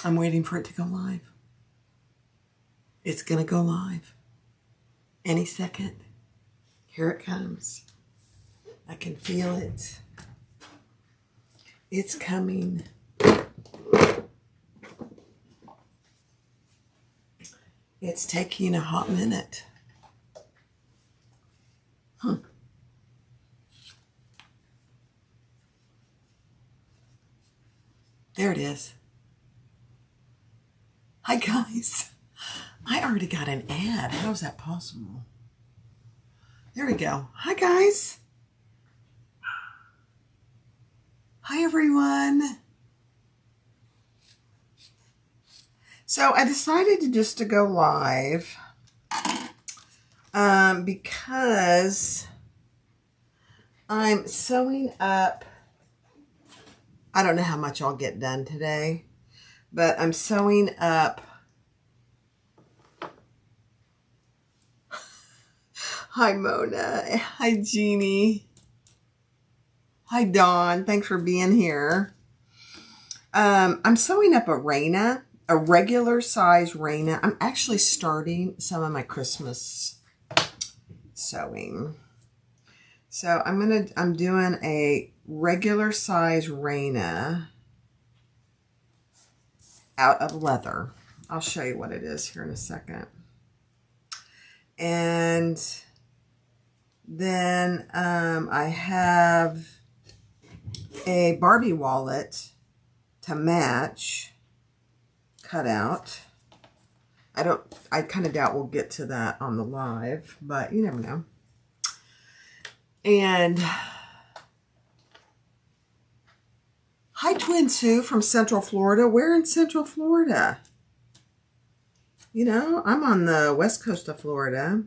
I'm waiting for it to go live. It's going to go live any second. Here it comes. I can feel it. It's coming. It's taking a hot minute. There it is. Hi guys. I already got an ad. How is that possible? There we go. Hi guys. Hi everyone. So I decided to go live because I'm sewing up. I don't know how much I'll get done today, but I'm sewing up. Hi Mona. Hi Jeannie. Hi Dawn. Thanks for being here. I'm sewing up a Raina. A regular size Raina. I'm actually starting some of my Christmas sewing. So I'm doing a regular size Raina out of leather. I'll show you what it is here in a second. And then I have a Barbie wallet to match. Cut out. I kind of doubt we'll get to that on the live, but you never know. And hi Twin Sue from Central Florida. Where in Central Florida? You know, I'm on the west coast of Florida.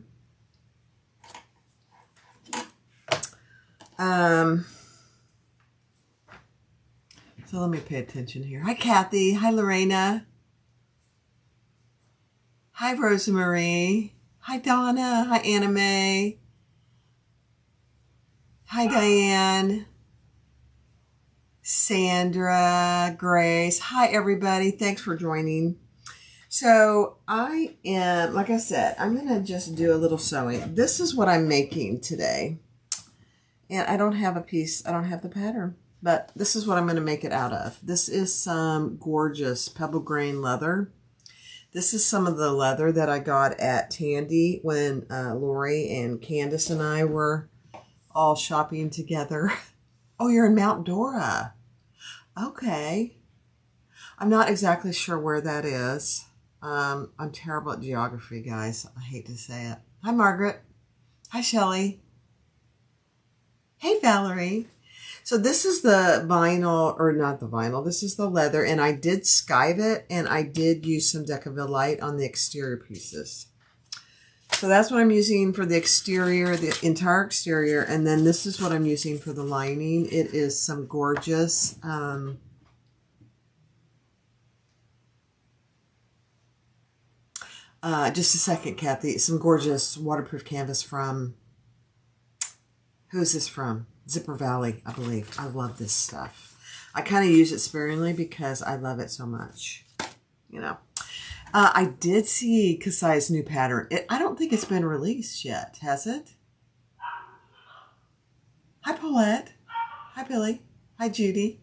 So let me pay attention here. Hi Kathy. Hi Lorena. Hi, Rosemarie. Hi, Donna. Hi, Anna Mae. Hi, Diane. Sandra. Grace. Hi, everybody. Thanks for joining. So I am, like I said, I'm going to just do a little sewing. This is what I'm making today. And I don't have a piece. I don't have the pattern. But this is what I'm going to make it out of. This is some gorgeous pebble grain leather. This is some of the leather that I got at Tandy when Lori and Candace and I were all shopping together. Oh, you're in Mount Dora. Okay. I'm not exactly sure where that is. I'm terrible at geography, guys. I hate to say it. Hi, Margaret. Hi, Shelley. Hey, Valerie. So this is the vinyl, or not the vinyl, this is the leather, and I did skive it, and I did use some Decaville Light on the exterior pieces. So that's what I'm using for the exterior, the entire exterior, and then this is what I'm using for the lining. It is some gorgeous, just a second, Kathy, some gorgeous waterproof canvas from, who's this from? Zipper Valley, I believe. I love this stuff. I kind of use it sparingly because I love it so much. You know. I did see Kasai's new pattern. I don't think it's been released yet, has it? Hi, Paulette. Hi, Billy. Hi, Judy.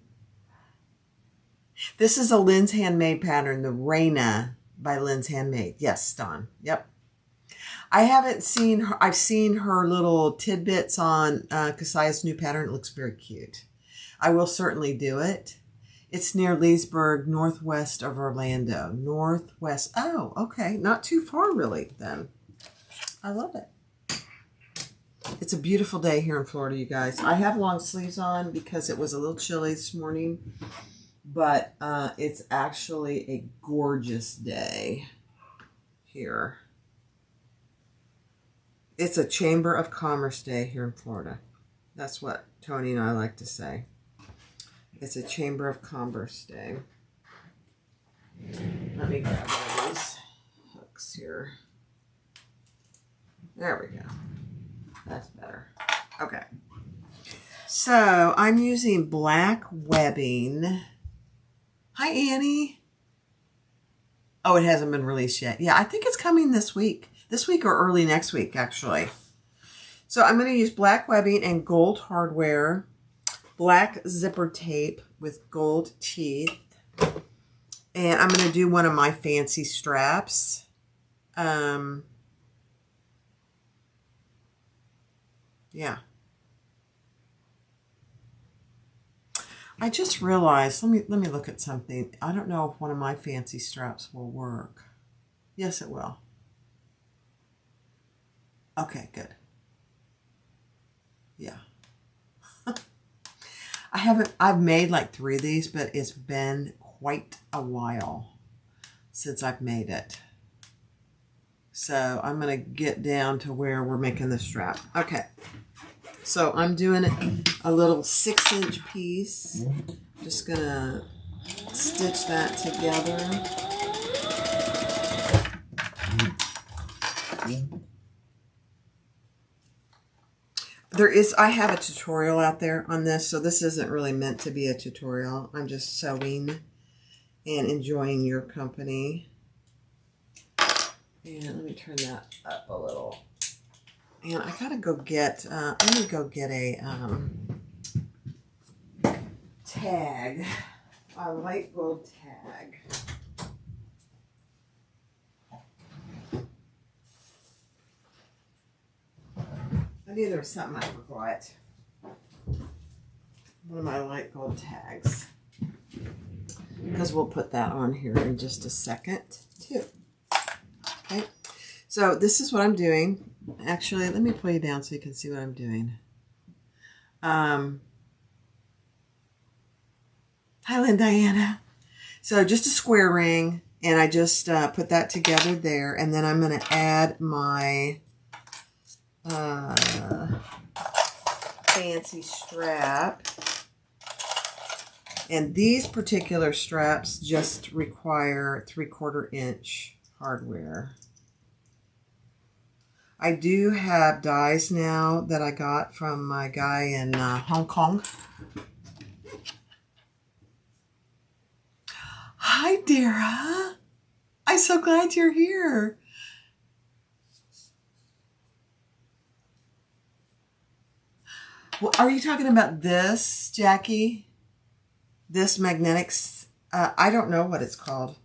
This is a Lynn's Handmade pattern, the Raina by Lynn's Handmade. Yes, Dawn. Yep. I haven't seen her. I've seen her little tidbits on Kasai's new pattern. It looks very cute. I will certainly do it. It's near Leesburg, northwest of Orlando. Northwest. Oh, okay. Not too far, really, then. I love it. It's a beautiful day here in Florida, you guys. I have long sleeves on because it was a little chilly this morning. But it's actually a gorgeous day here. It's a Chamber of Commerce day here in Florida. That's what Tony and I like to say. It's a Chamber of Commerce day. Let me grab one of these hooks here. There we go. That's better. Okay. So I'm using black webbing. Hi, Annie. Oh, it hasn't been released yet. Yeah, I think it's coming this week. This week or early next week, actually. So I'm going to use black webbing and gold hardware, black zipper tape with gold teeth, and I'm going to do one of my fancy straps. Yeah. I just realized, let me look at something. I don't know if one of my fancy straps will work. Yes, it will. Okay, good. Yeah. I've made like 3 of these, but it's been quite a while since I've made it. So I'm going to get down to where we're making the strap. Okay. So I'm doing a little 6-inch piece. Just going to stitch that together. I have a tutorial out there on this, so this isn't really meant to be a tutorial. I'm just sewing and enjoying your company. And let me turn that up a little. And I gotta go get, let me go get a tag, a light gold tag. I knew there was something I forgot. One of my light gold tags. Because we'll put that on here in just a second, too. Okay, so this is what I'm doing. Actually, let me pull you down so you can see what I'm doing. Hi, Lynn Diana. So just a square ring, and I just put that together there, and then I'm going to add my fancy strap. And these particular straps just require 3/4 inch hardware. I do have dies now that I got from my guy in Hong Kong. Hi, Dara. I'm so glad you're here. Well, are you talking about this, Jackie? This magnetics? I don't know what it's called.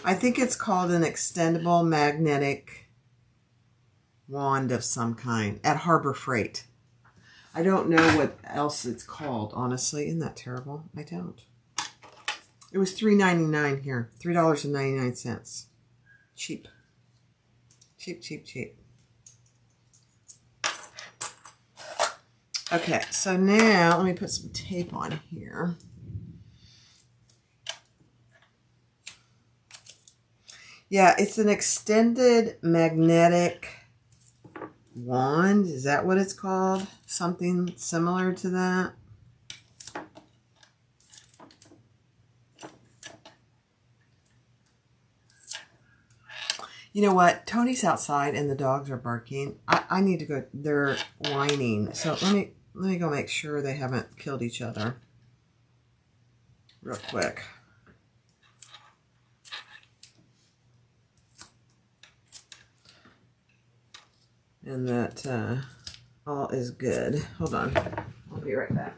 I think it's called an extendable magnetic wand of some kind at Harbor Freight. I don't know what else it's called, honestly. Isn't that terrible? I don't. It was $3.99 here. $3.99. Cheap. Cheap, cheap, cheap. Okay, so now let me put some tape on here. Yeah, it's an extended magnetic wand. Is that what it's called? Something similar to that. You know what? Tony's outside and the dogs are barking. I need to go. They're whining. So let me go make sure they haven't killed each other real quick. And that all is good. Hold on. I'll be right back.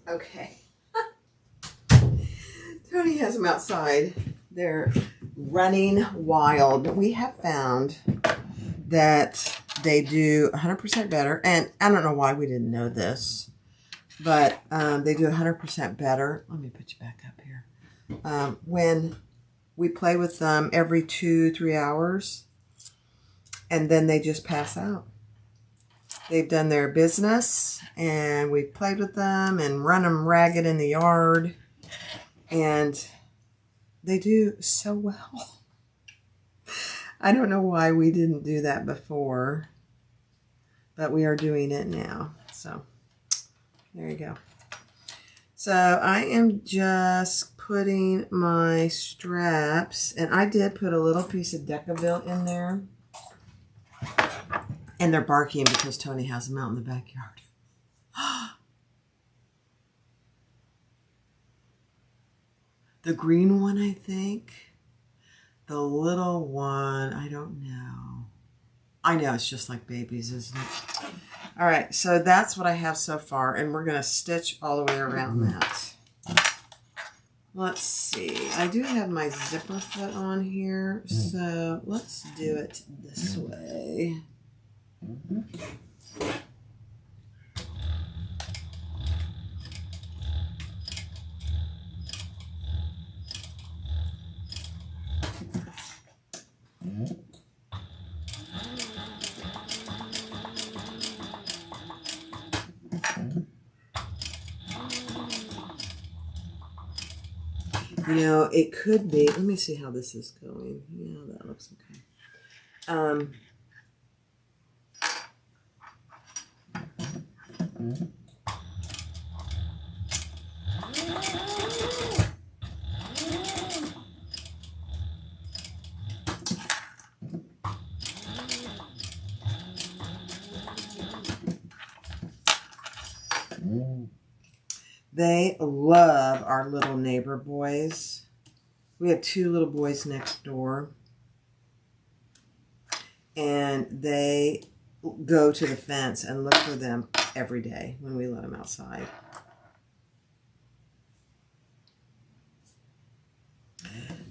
Okay. Tony has them outside. They're running wild. We have found that they do 100% better. And I don't know why we didn't know this, but they do 100% better. Let me put you back up here. When we play with them every 2-3 hours, and then they just pass out. They've done their business, and we've played with them and run them ragged in the yard, and they do so well. I don't know why we didn't do that before, but we are doing it now. So there you go. So I am just putting my straps, and I did put a little piece of Decaville in there. And they're barking because Tony has them out in the backyard. The green one, I think. The little one, I don't know. I know, it's just like babies, isn't it? All right, so that's what I have so far, and we're going to stitch all the way around that. Let's see. I do have my zipper foot on here, so let's do it this way. You know, it could be, let me see how this is going. Yeah, that looks okay. They love our little neighbor boys. We have 2 little boys next door. And they go to the fence and look for them every day when we let them outside.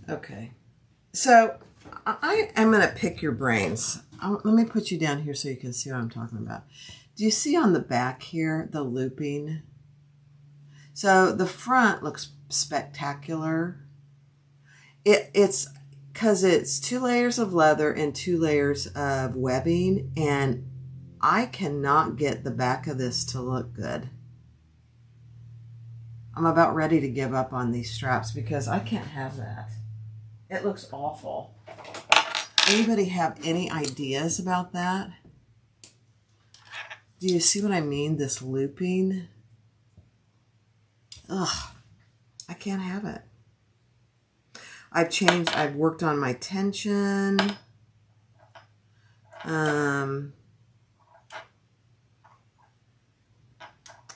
Okay. So I am going to pick your brains. Let me put you down here so you can see what I'm talking about. Do you see on the back here the looping? So the front looks spectacular. It's because it's 2 layers of leather and 2 layers of webbing, and I cannot get the back of this to look good. I'm about ready to give up on these straps because I can't have that. It looks awful. Anybody have any ideas about that? Do you see what I mean? This looping. Ugh, I can't have it. I've worked on my tension.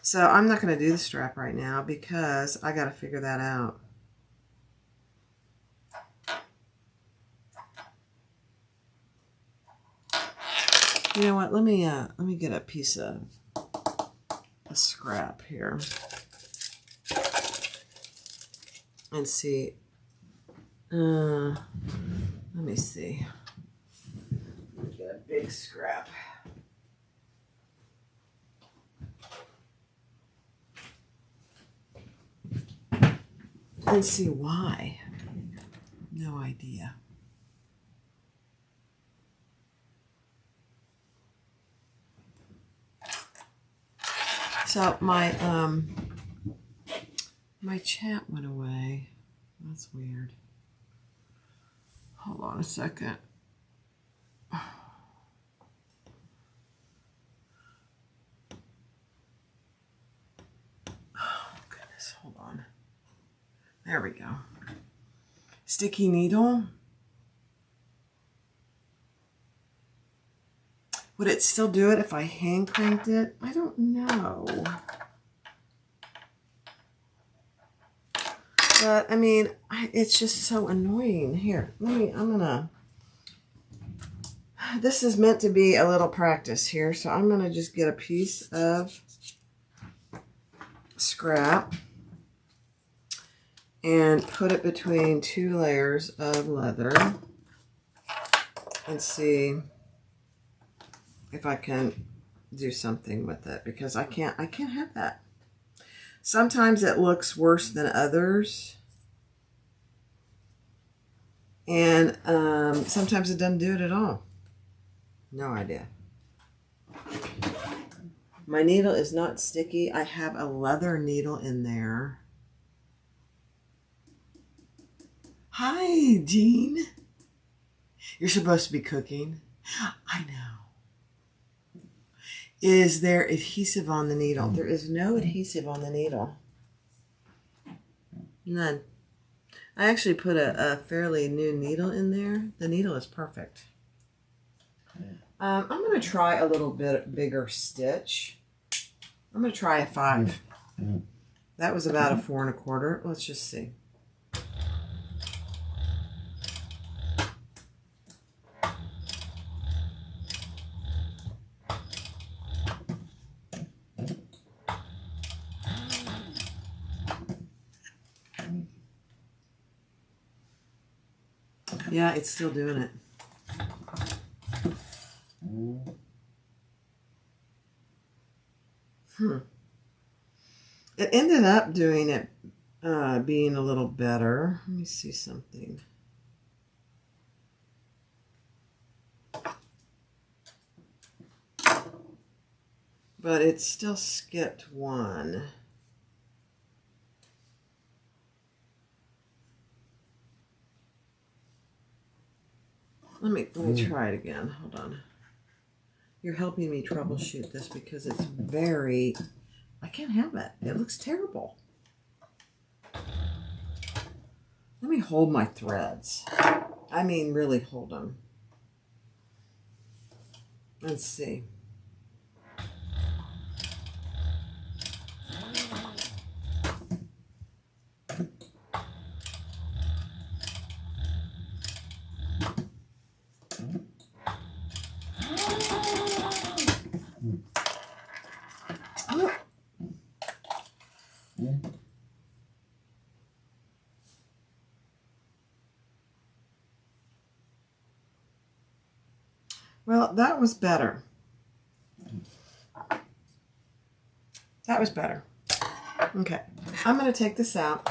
So I'm not going to do the strap right now because I got to figure that out. You know what? Let me get a piece of a scrap here and see. Let me see. Get a big scrap. And see why. No idea. So my chat went away. That's weird. Hold on a second. Oh, goodness, hold on. There we go. Sticky needle. Would it still do it if I hand cranked it? I don't know. But, I mean, it's just so annoying. Here, this is meant to be a little practice here, so I'm going to just get a piece of scrap and put it between 2 layers of leather and see if I can do something with it, because I can't have that. Sometimes it looks worse than others. And sometimes it doesn't do it at all. No idea. My needle is not sticky. I have a leather needle in there. Hi, Jean. You're supposed to be cooking. I know. Is there adhesive on the needle? There is no adhesive on the needle. None. I actually put a fairly new needle in there. The needle is perfect. I'm going to try a little bit bigger stitch. I'm going to try a 5. That was about a 4 1/4. Let's just see. Yeah, it's still doing it. It ended up doing it, being a little better. Let me see something. But it still skipped 1. Let me try it again. Hold on. You're helping me troubleshoot this because it's very... I can't have it. It looks terrible. Let me hold my threads. I mean, really hold them. Let's see. Well, that was better. That was better. Okay, I'm going to take this out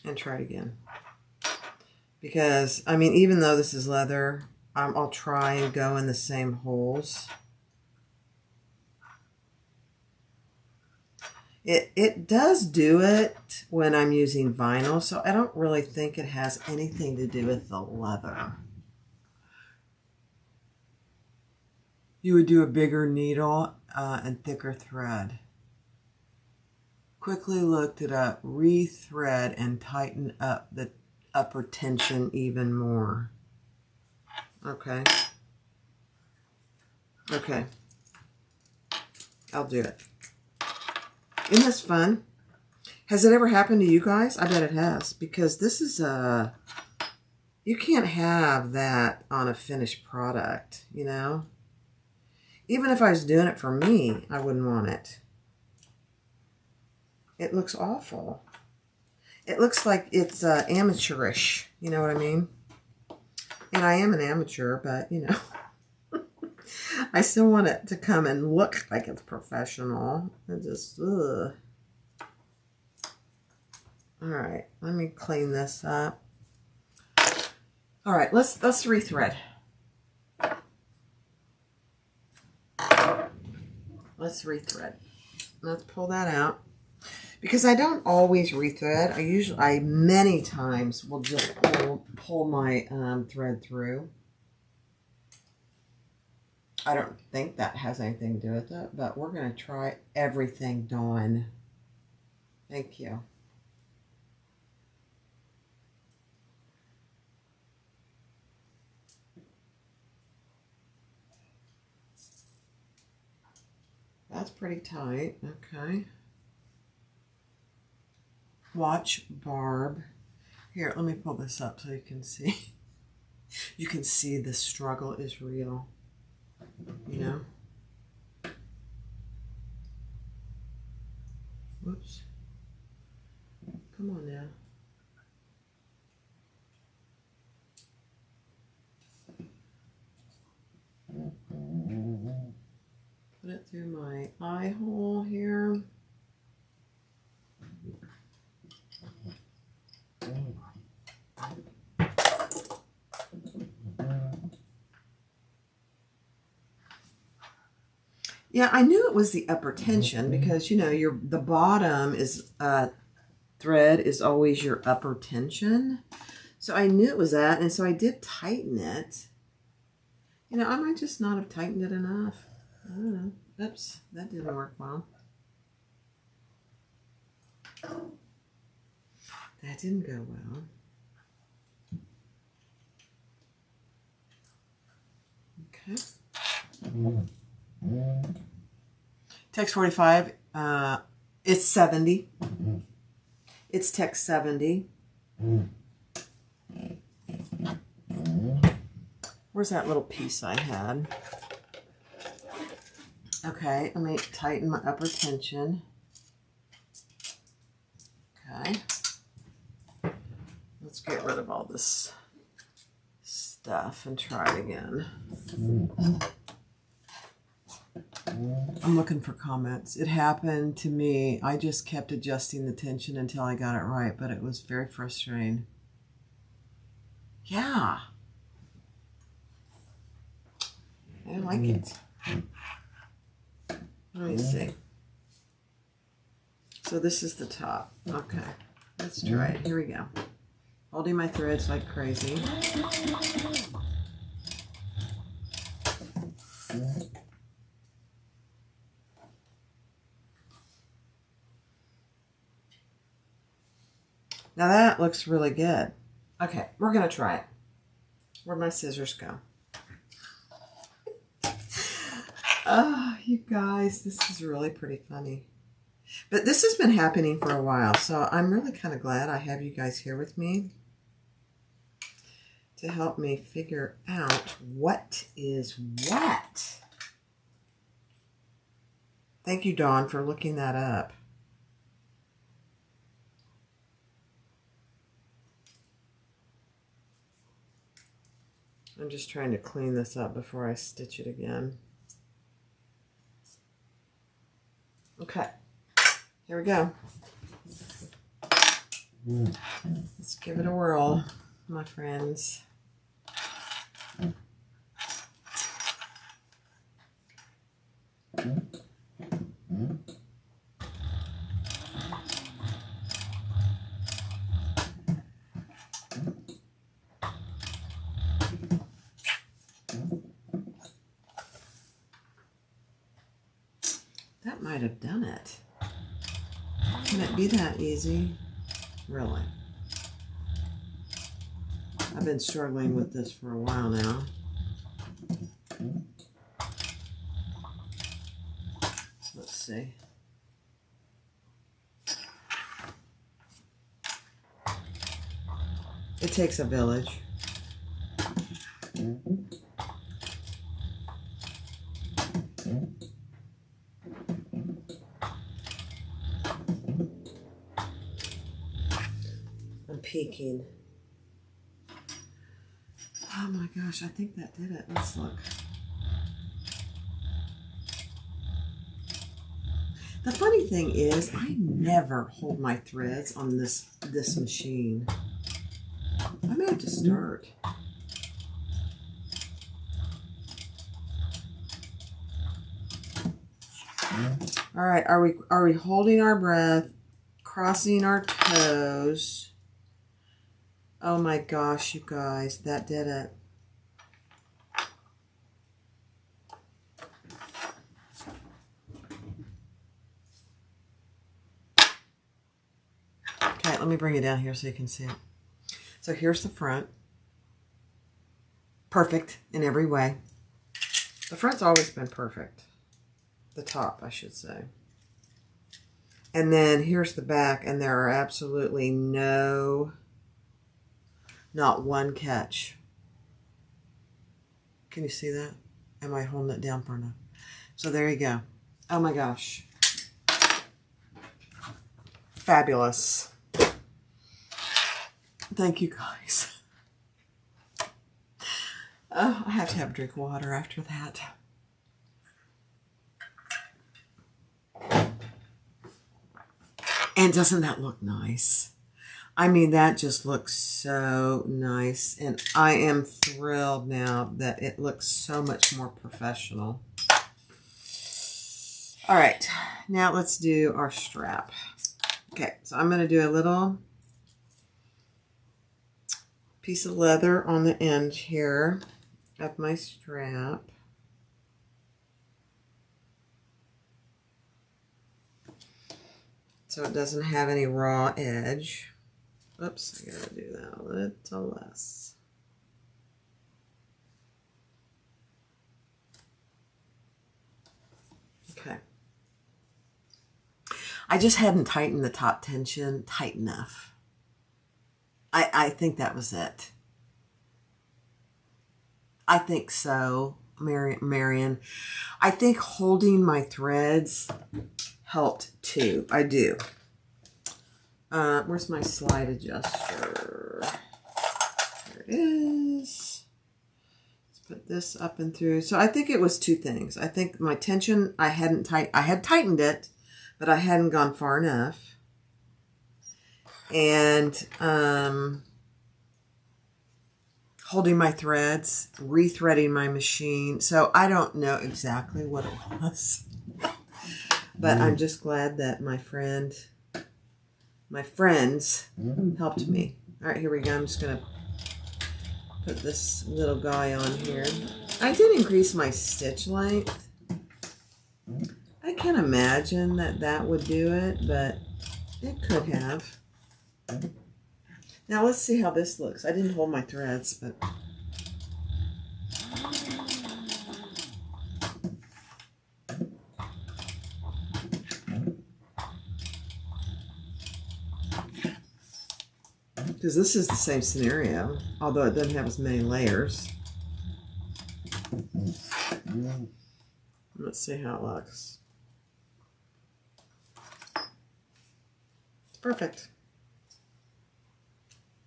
and try it again. Because, I mean, even though this is leather, I'll try and go in the same holes. It does do it when I'm using vinyl, so I don't really think it has anything to do with the leather. You would do a bigger needle and thicker thread. Quickly looked it up, rethread and tighten up the upper tension even more. Okay. Okay. I'll do it. Isn't this fun? Has it ever happened to you guys? I bet it has, because this is you can't have that on a finished product, you know? Even if I was doing it for me, I wouldn't want it. It looks awful. It looks like it's amateurish, you know what I mean? And I am an amateur, but, you know, I still want it to come and look like it's professional. It just, ugh. All right, let me clean this up. All right, let's rethread. Let's rethread. Let's pull that out. Because I don't always rethread. I many times will just pull my thread through. I don't think that has anything to do with it, but we're going to try everything done. Thank you. That's pretty tight. Okay. Watch barb. Here, let me pull this up so you can see. You can see the struggle is real. You know? Whoops. Come on now. Put it through my eye hole here. Yeah, I knew it was the upper tension because, you know, the bottom is thread is always your upper tension. So I knew it was that, and so I did tighten it. You know, I might just not have tightened it enough. I don't know. Oops, that didn't work well. That didn't go well. Okay. Text 45, it's 70. It's text 70. Where's that little piece I had? Okay, let me tighten my upper tension. Okay. Let's get rid of all this stuff and try it again. I'm looking for comments. It happened to me. I just kept adjusting the tension until I got it right, but it was very frustrating. Yeah. I like it. Let me see. So this is the top. Okay. Let's try it. Here we go. Holding my threads like crazy. Now that looks really good. Okay, we're going to try it. Where'd my scissors go? Oh, you guys, this is really pretty funny. But this has been happening for a while, so I'm really kind of glad I have you guys here with me to help me figure out what is what. Thank you, Dawn, for looking that up. I'm just trying to clean this up before I stitch it again. Okay, here we go. Let's give it a whirl, my friends. That might have done it. Can it be that easy? Really? I've been struggling with this for a while now. Let's see. It takes a village. I'm peeking. Oh my gosh, I think that did it. Let's look. The funny thing is, I never hold my threads on this machine. I may have to start. All right, are we holding our breath, crossing our toes? Oh my gosh, you guys, that did it. Okay, let me bring it down here so you can see it. So here's the front. Perfect in every way. The front's always been perfect. The top, I should say. And then here's the back, and there are absolutely not one catch. Can you see that? Am I holding it down far enough? So there you go. Oh my gosh. Fabulous. Thank you guys. Oh, I have to have a drink of water after that. And doesn't that look nice? I mean, that just looks so nice. And I am thrilled now that it looks so much more professional. All right, now let's do our strap. Okay, so I'm going to do a little piece of leather on the end here of my strap. so it doesn't have any raw edge. Oops, I gotta do that a little less. Okay. I just hadn't tightened the top tension tight enough. I think that was it. I think so, Marion. I think holding my threads helped too. I do. Where's my slide adjuster? There it is. Let's put this up and through. So I think it was two things. I think my tension, I had tightened it, but I hadn't gone far enough. And holding my threads, rethreading my machine. So I don't know exactly what it was. But I'm just glad that my friends helped me. All right, here we go. I'm just going to put this little guy on here. I did increase my stitch length. I can't imagine that would do it, but it could have. Now let's see how this looks. I didn't hold my threads, but... because this is the same scenario, although it doesn't have as many layers. Let's see how it looks. It's perfect.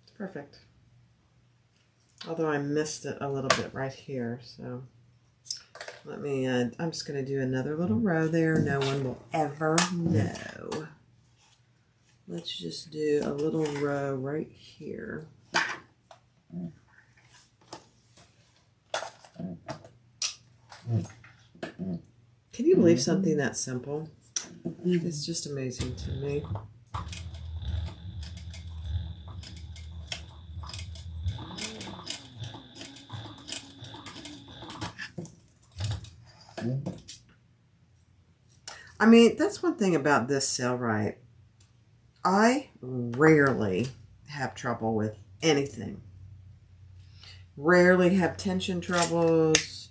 It's perfect. Although I missed it a little bit right here, so let me, I'm just going to do another little row there. No one will ever know. Let's just do a little row right here. Can you believe something that simple? It's just amazing to me. I mean, that's one thing about this Sailrite. I rarely have trouble with anything. Rarely have tension troubles.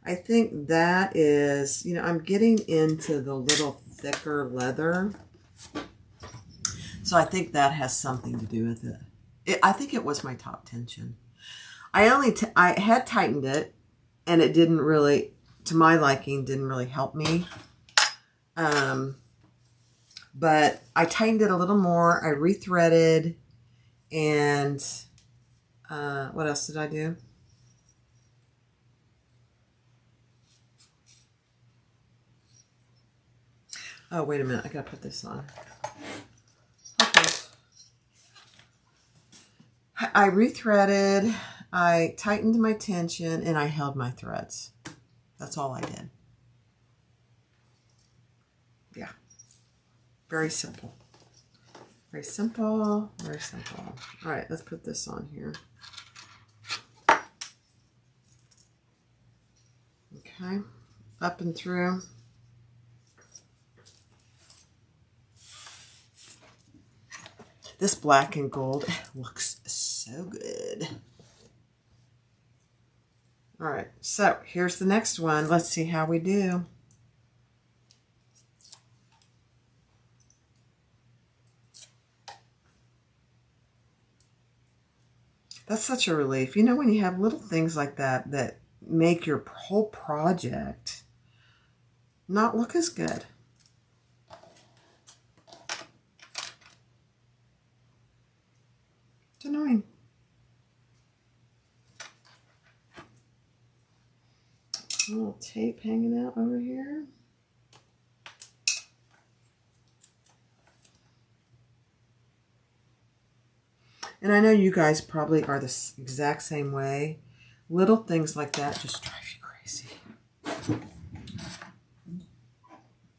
I think that is, you know, I'm getting into the little thicker leather. So I think that has something to do with it. I think it was my top tension. I had tightened it, and it didn't really, to my liking, didn't really help me. But I tightened it a little more. I rethreaded, and what else did I do? Oh, wait a minute. I gotta put this on. Okay. I rethreaded, I tightened my tension, and I held my threads. That's all I did. Yeah. Very simple. Very simple. Very simple. All right, let's put this on here. Okay. Up and through. This black and gold looks so good. All right, so here's the next one. Let's see how we do. That's such a relief. You know, when you have little things like that that make your whole project not look as good. It's annoying. A little tape hanging out over here. And I know you guys probably are the exact same way. Little things like that just drive you crazy.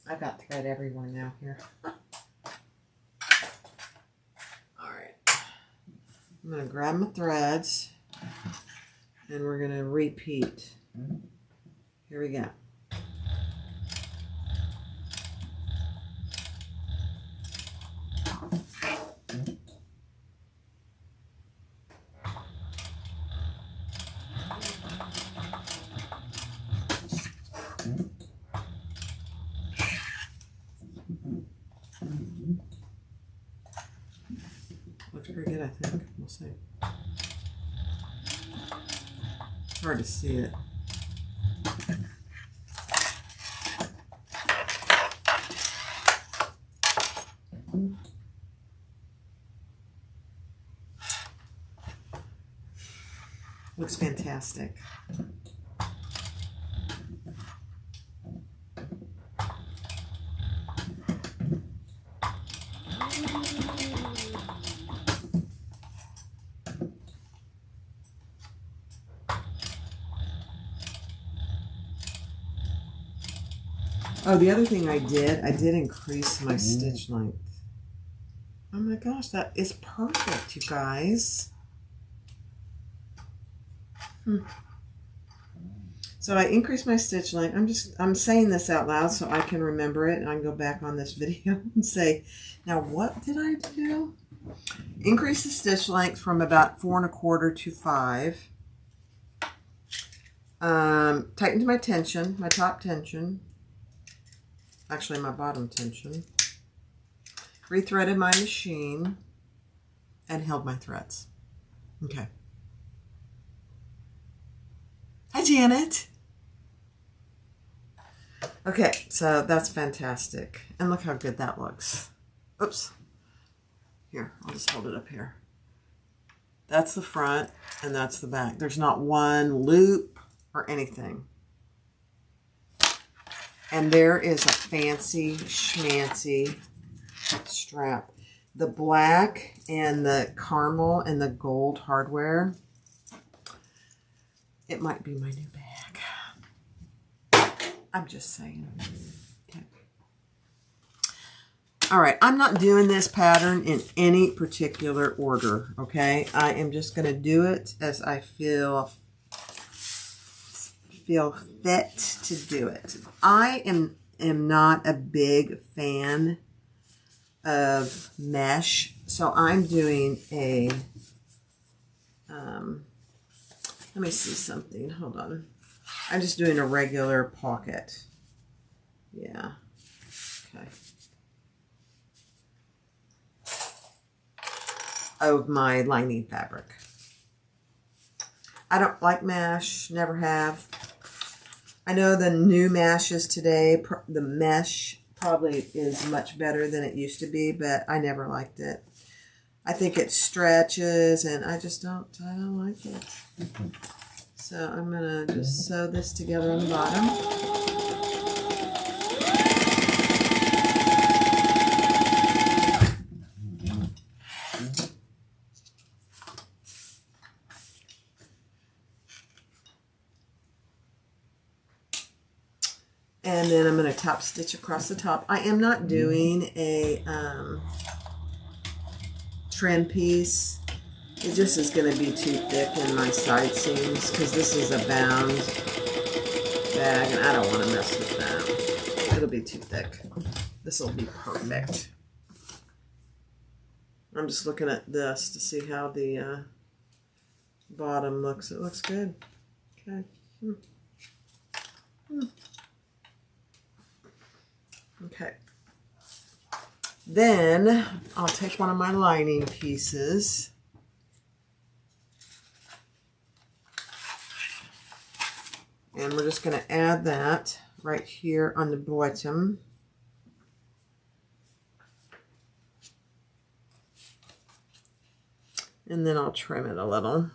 I've got thread everywhere now here. Alright. I'm going to grab my threads and we're going to repeat. Here we go. I think. We'll see. Hard to see it. Looks fantastic. Oh, the other thing I did increase my stitch length. Oh my gosh, that is perfect, you guys. So I increased my stitch length. I'm saying this out loud so I can remember it and I can go back on this video and say, now what did I do? Increase the stitch length from about 4 1/4 to 5. Tightened my tension, my top tension. Actually, my bottom tension. Rethreaded my machine and held my threads. Okay. Hi, Janet. Okay, so that's fantastic. And look how good that looks. Oops. Here, I'll just hold it up here. That's the front and that's the back. There's not one loop or anything. And there is a fancy schmancy strap. The black and the caramel and the gold hardware. It might be my new bag. I'm just saying. Okay. All right, I'm not doing this pattern in any particular order, okay? I am just going to do it as I feel fit to do it. I am not a big fan of mesh, so I'm doing a let me see something. Hold on. I'm just doing a regular pocket. Yeah. Okay. Of my lining fabric. I don't like mesh. Never have. I know the new meshes today, the mesh probably is much better than it used to be, but I never liked it. I think it stretches and I don't like it. So I'm going to just sew this together on the bottom. And then I'm going to top stitch across the top. I am not doing a trim piece. It just is going to be too thick in my side seams because this is a bound bag and I don't want to mess with that. It'll be too thick. This will be perfect. I'm just looking at this to see how the bottom looks. It looks good. Okay. Okay. Then I'll take one of my lining pieces. And we're just going to add that right here on the bottom. And then I'll trim it a little.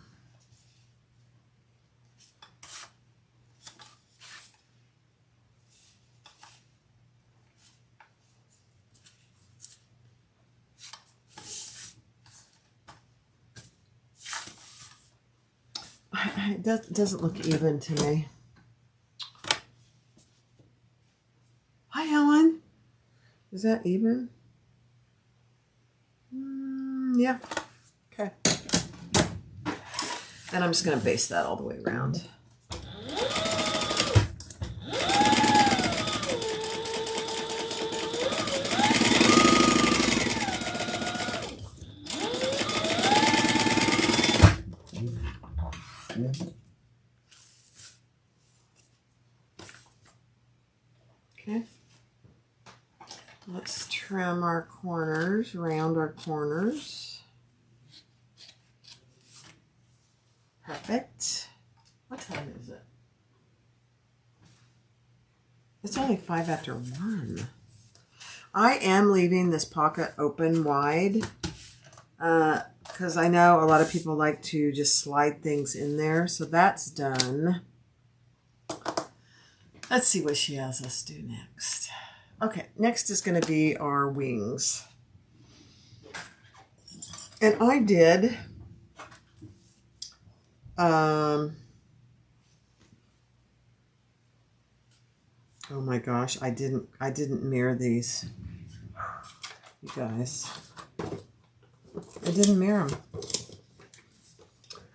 It doesn't look even to me. Hi, Ellen. Is that even? Yeah. Okay. And I'm just going to base that all the way around. Okay. Let's trim our corners, round our corners. Perfect. What time is it? It's only 5 after 1. I am leaving this pocket open wide because I know a lot of people like to just slide things in there. So that's done. Let's see what she has us do next. Okay, next is going to be our wings. And I did oh my gosh, I didn't mirror these. You guys. I didn't mirror them.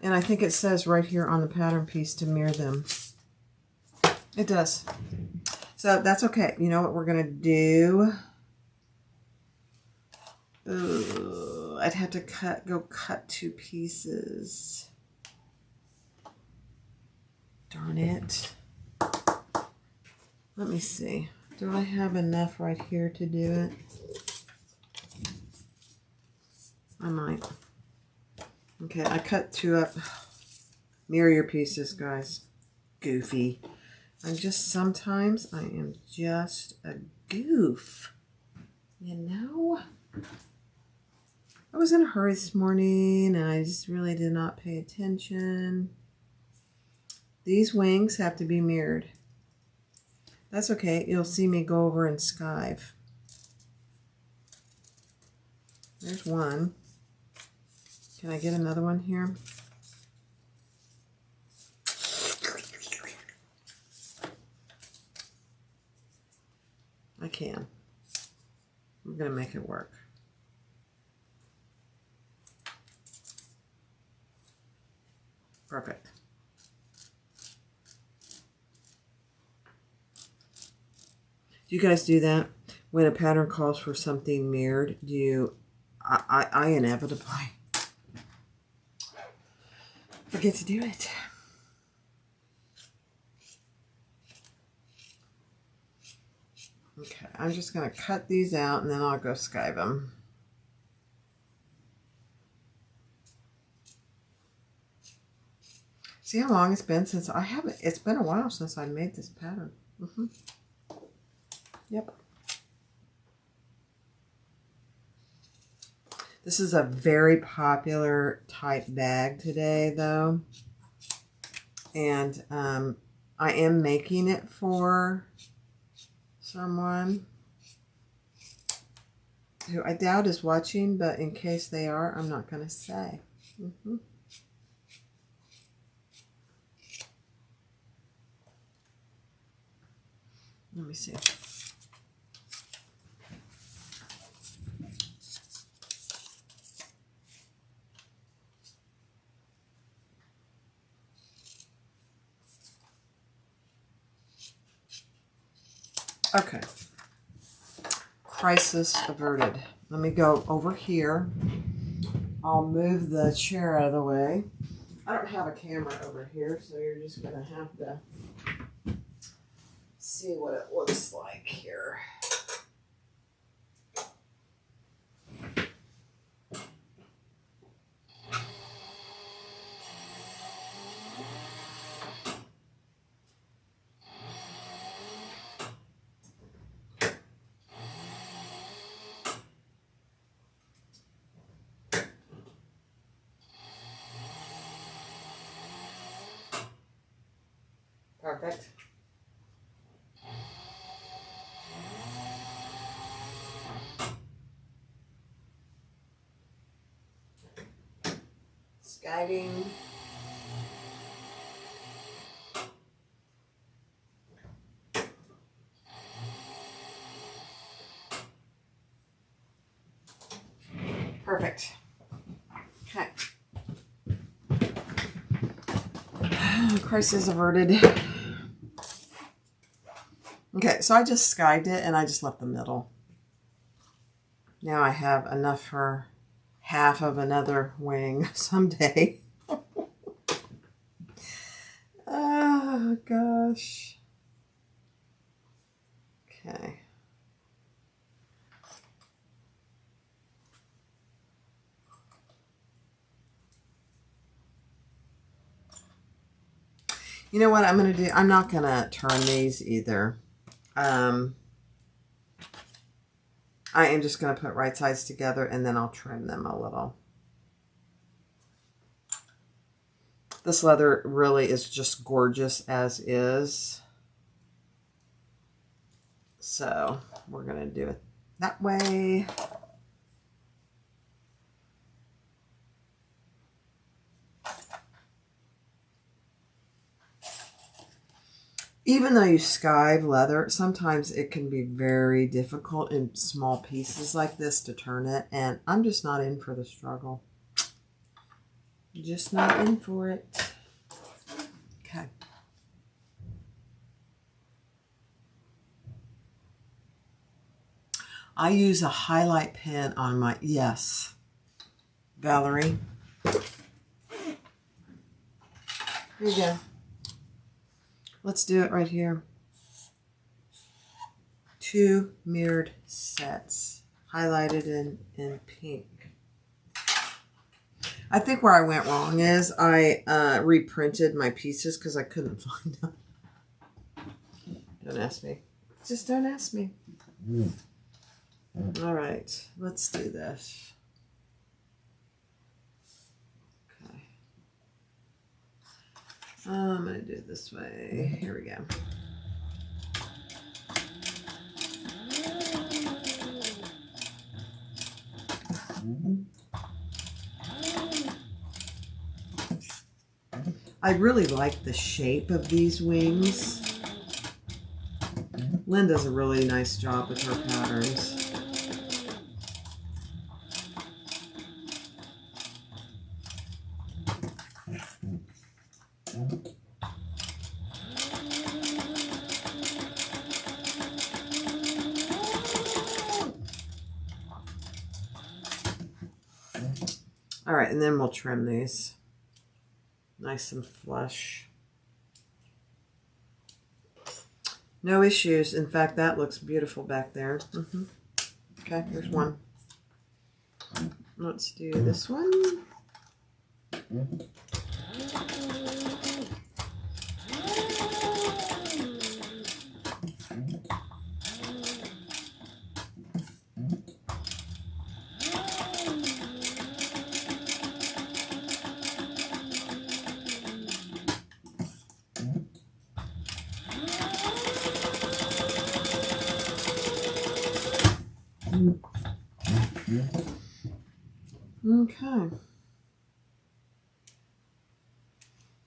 And I think it says right here on the pattern piece to mirror them. It does. So that's okay. You know what we're going to do? Ooh, I'd have to go cut 2 pieces. Darn it. Let me see. Do I have enough right here to do it? I might. Okay, I cut 2 up. Mirror your pieces, guys. Goofy. Sometimes I am just a goof. You know? I was in a hurry this morning and I just really did not pay attention. These wings have to be mirrored. That's okay. You'll see me go over and skive. There's one. Can I get another one here? I can. I'm going to make it work. Perfect. Do you guys do that? When a pattern calls for something mirrored, do you, I inevitably forget to do it. Okay, I'm just going to cut these out and then I'll go skive them. See how long it's been since I haven't, it's been a while since I made this pattern. Yep. This is a very popular type bag today though. And I am making it for someone who I doubt is watching, but in case they are, I'm not going to say. Let me see. Okay. Crisis averted. Let me go over here. I'll move the chair out of the way. I don't have a camera over here, so you're just going to have to see what it looks like here. Perfect. Skiving. Perfect. Okay. Crisis averted. Okay, so I just skived it and I just left the middle. Now I have enough for half of another wing someday. Oh, gosh. Okay. You know what I'm going to do? I'm not going to turn these either. I am just going to put right sides together and then I'll trim them a little. This leather really is just gorgeous as is. So we're going to do it that way. Even though you skive leather, sometimes it can be very difficult in small pieces like this to turn it. And I'm just not in for the struggle. Just not in for it. Okay. I use a highlight pen on my, yes, Valerie. Here you go. Let's do it right here. 2 mirrored sets, highlighted in pink. I think where I went wrong is I reprinted my pieces because I couldn't find them. Don't ask me. Just don't ask me. All right, let's do this. Okay. I'm going to do it this way. Here we go. I really like the shape of these wings. Lynn does a really nice job with her patterns. All right, and then we'll trim these. Nice and flush. No issues. In fact, that looks beautiful back there. Okay, here's one. Let's do this one. Okay.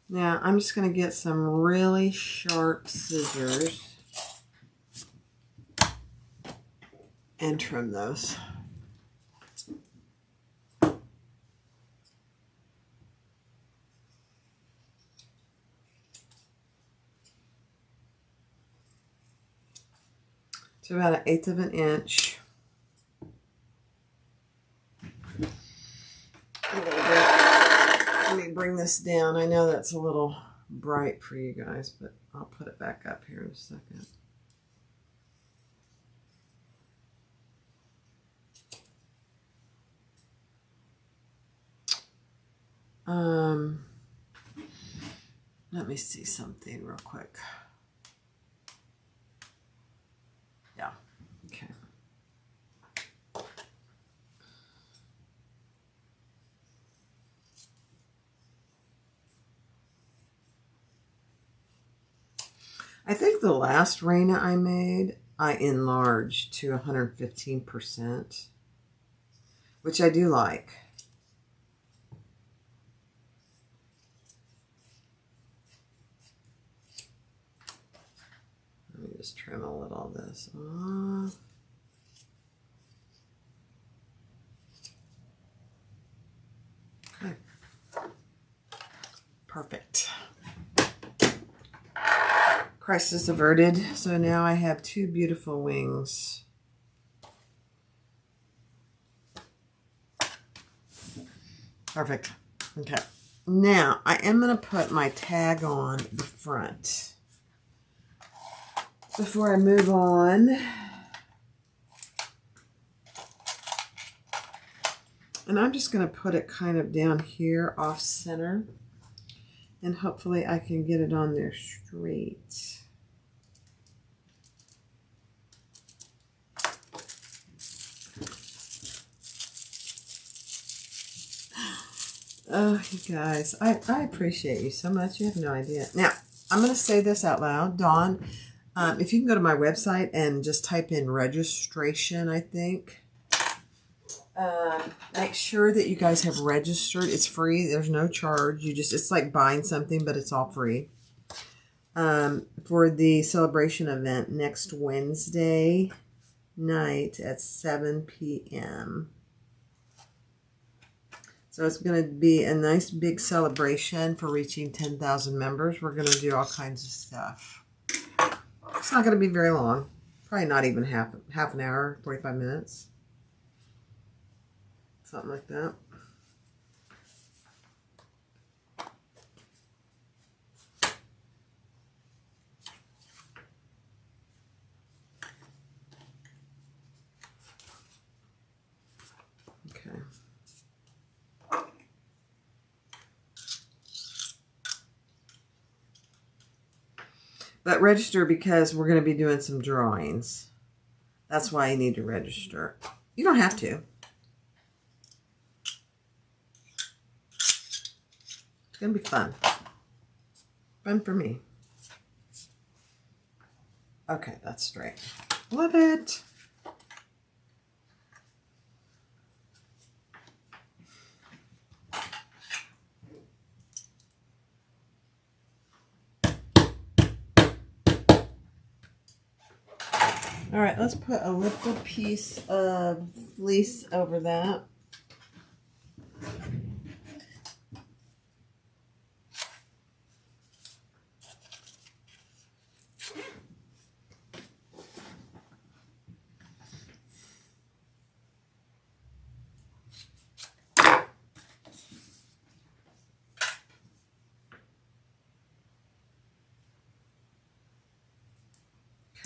Now I'm just going to get some really sharp scissors and trim those. So about 1/8 of an inch. Let me bring this down. I know that's a little bright for you guys, but I'll put it back up here in a second. Let me see something real quick. Yeah, okay. I think the last Raina I made, I enlarged to 115%, which I do like. Let me just trim a little of this off. Okay. Perfect. Crisis averted. So now I have 2 beautiful wings. Perfect. Okay. Now I am going to put my tag on the front. Before I move on, and I'm just going to put it kind of down here off center. And hopefully I can get it on there straight. Oh, you guys, I appreciate you so much. You have no idea. Now, I'm going to say this out loud. Dawn, if you can go to my website and just type in registration, I think. Make sure that you guys have registered. It's free. There's no charge. It's like buying something, but it's all free. For the celebration event next Wednesday night at 7 p.m. So it's going to be a nice big celebration for reaching 10,000 members. We're going to do all kinds of stuff. It's not going to be very long. Probably not even half an hour, 45 minutes. Something like that. Okay. But register because we're going to be doing some drawings. That's why you need to register. You don't have to. It's going to be fun. Fun for me. Okay, that's straight. Love it. All right, let's put a little piece of fleece over that.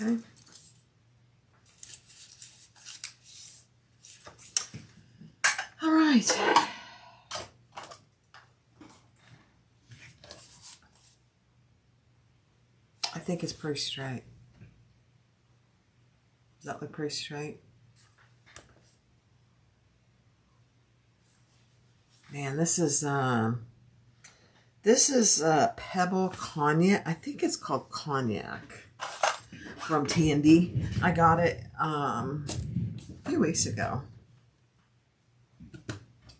Okay. All right. I think it's pretty straight. Does that look pretty straight? Man, this is Pebble Cognac. I think it's called Cognac from Tandy. I got it a few weeks ago.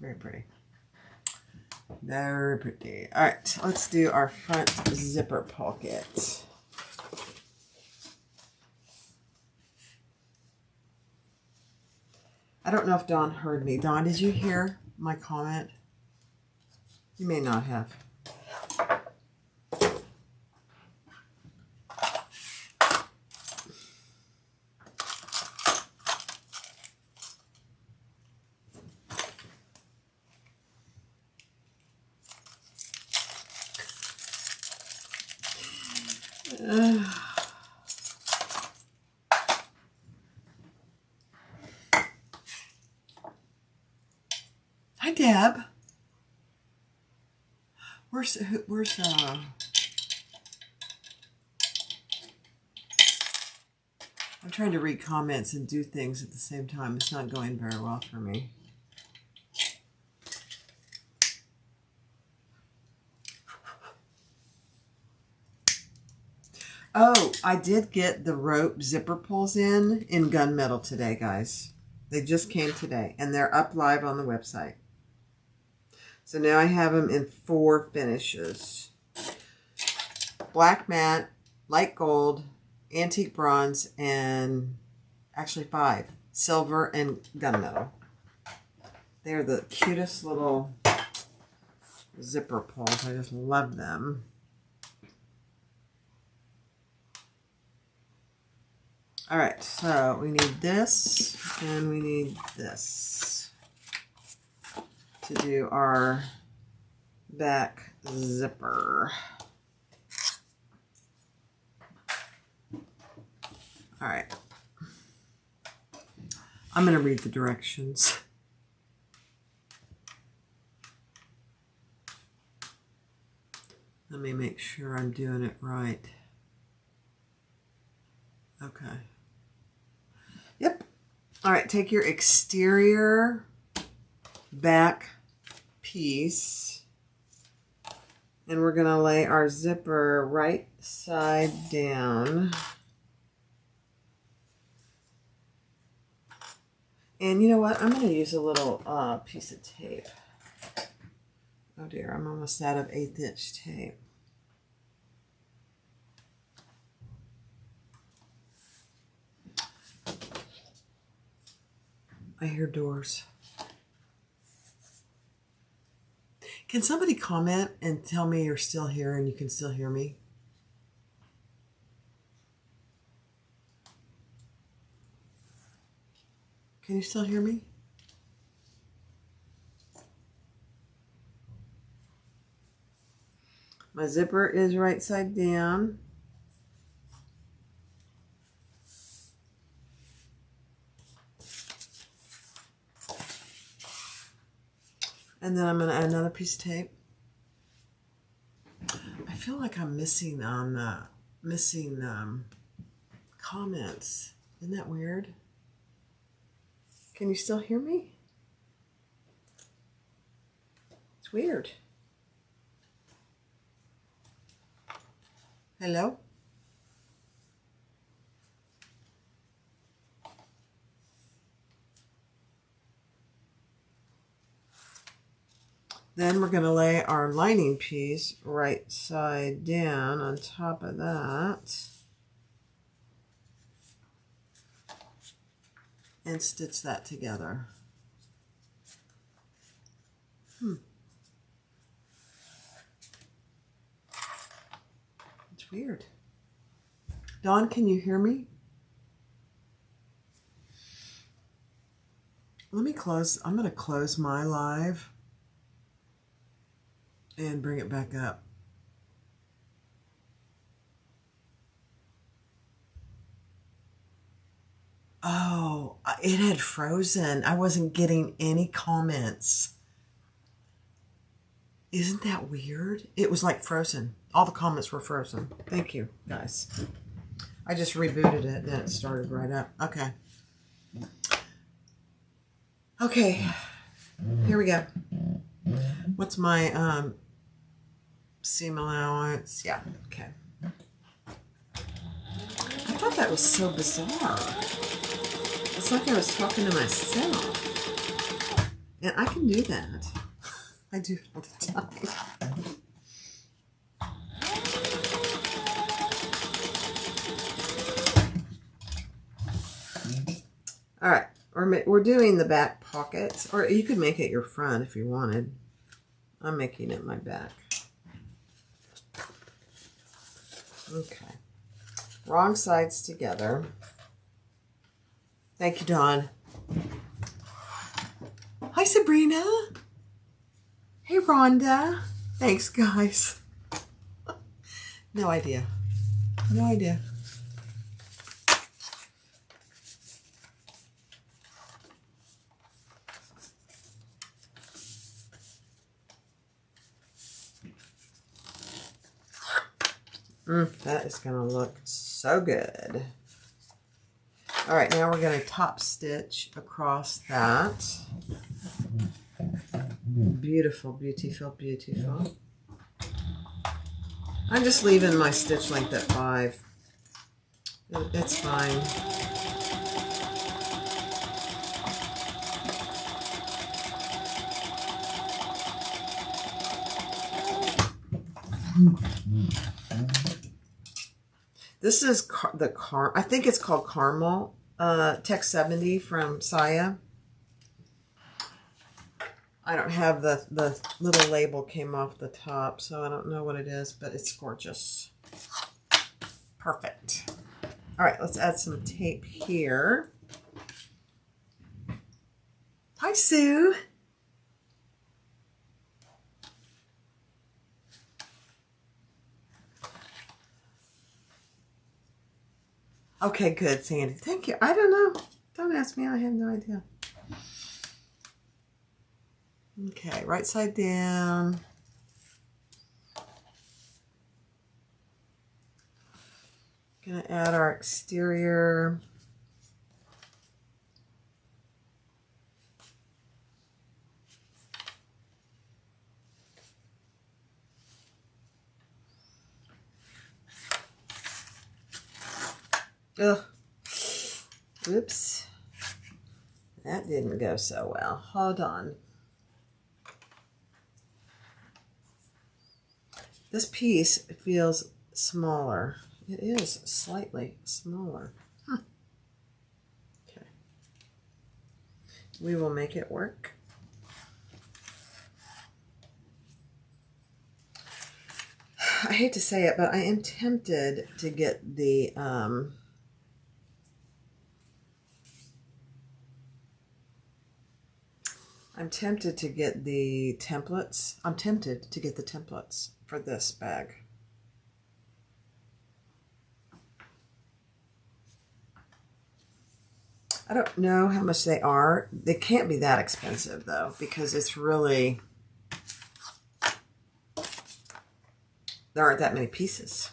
Very pretty. Very pretty. All right, let's do our front zipper pocket. I don't know if Dawn heard me. Dawn, did you hear my comment? You may not have. Hi, Deb. Where's I'm trying to read comments and do things at the same time. It's not going very well for me. Oh, I did get the rope zipper pulls in gunmetal today, guys. They just came today, and they're up live on the website. So now I have them in 4 finishes. Black matte, light gold, antique bronze, and actually 5. Silver and gunmetal. They're the cutest little zipper pulls. I just love them. All right, so we need this and we need this to do our back zipper. All right. I'm going to read the directions. Let me make sure I'm doing it right. Okay. Yep. All right, take your exterior back piece and we're going to lay our zipper right side down. And you know what? I'm going to use a little piece of tape. Oh dear, I'm almost out of 1/8 inch tape. I hear doors. Can somebody comment and tell me you're still here and you can still hear me? Can you still hear me? My zipper is right side down. And then I'm going to add another piece of tape. I feel like I'm missing comments. Isn't that weird? Can you still hear me? It's weird. Hello? Then we're going to lay our lining piece right side down on top of that and stitch that together. It's weird. Dawn, can you hear me? Let me close. I'm going to close my live and bring it back up. Oh, it had frozen. I wasn't getting any comments. Isn't that weird? It was like frozen. All the comments were frozen. Thank you, guys. I just rebooted it and it started right up. Okay. Okay. Here we go. What's my seam allowance? Yeah, okay. I thought that was so bizarre. It's like I was talking to myself. And I can do that. I do it all the time. All right, we're doing the back pockets, or you could make it your front if you wanted. I'm making it my back. Okay. Wrong sides together. Thank you, Dawn. Hi, Sabrina. Hey, Rhonda. Thanks, guys. No idea. No idea. That is going to look so good. All right, now we're going to top stitch across that. Beautiful, beautiful, beautiful. I'm just leaving my stitch length at 5. It's fine. This is I think it's called Caramel Tech 70 from Saya. I don't have the little label came off the top, so I don't know what it is, but it's gorgeous. Perfect. All right, let's add some tape here. Hi, Sue. Okay, good, Sandy. Thank you. I don't know. Don't ask me. I have no idea. Okay, right side down. Gonna add our exterior. Ugh. Oops. That didn't go so well. Hold on. This piece feels smaller. It is slightly smaller. Huh. Okay. We will make it work. I hate to say it, but I am tempted to get the I'm tempted to get the templates. I'm tempted to get the templates for this bag. I don't know how much they are. They can't be that expensive though, because it's really, there aren't that many pieces.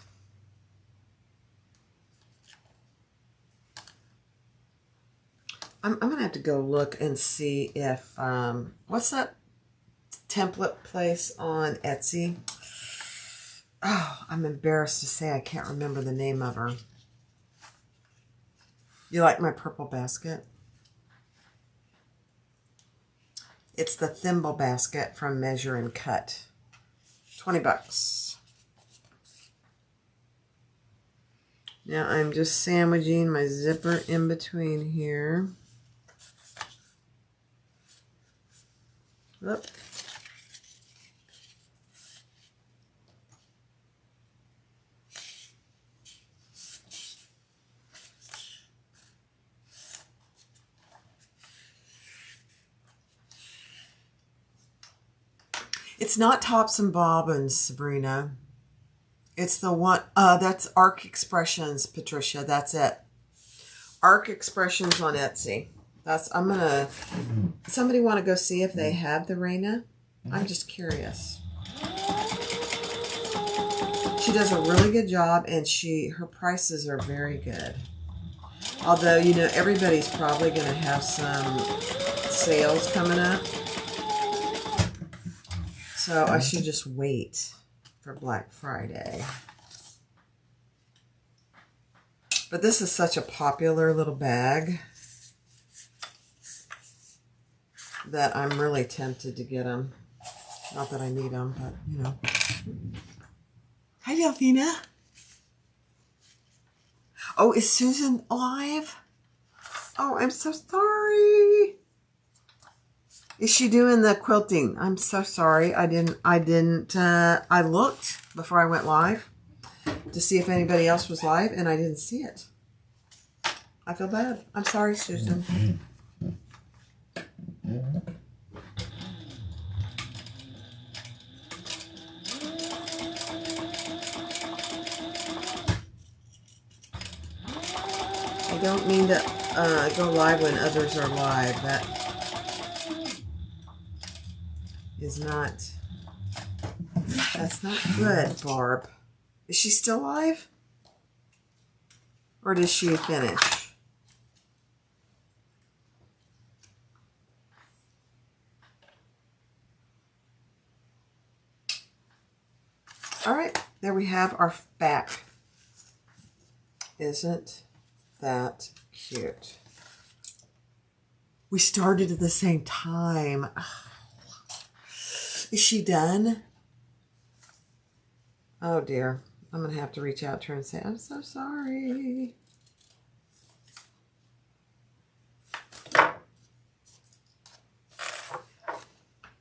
I'm going to have to go look and see if, what's that template place on Etsy? Oh, I'm embarrassed to say I can't remember the name of her. You like my purple basket? It's the thimble basket from Measure and Cut. 20 bucks. Now I'm just sandwiching my zipper in between here. Oop. It's not Tops and Bobbins, Sabrina. It's the one, that's Arc Expressions, Patricia. That's it. Arc Expressions on Etsy. I'm gonna, somebody want to go see if they have the Raina? I'm just curious. She does a really good job, and her prices are very good. Although, you know, everybody's probably going to have some sales coming up. So I should just wait for Black Friday. But this is such a popular little bag that I'm really tempted to get them. Not that I need them, but, you know. Hi, Delphina. Oh, is Susan alive? Oh, I'm so sorry. Is she doing the quilting? I'm so sorry. I looked before I went live to see if anybody else was live, and I didn't see it. I feel bad. I'm sorry, Susan. I don't mean to go live when others are live. That is not, that's not good, Barb. Is she still live? Or does she finish? All right, there we have our back. Isn't that cute? We started at the same time. Is she done? Oh dear. I'm going to have to reach out to her and say, I'm so sorry.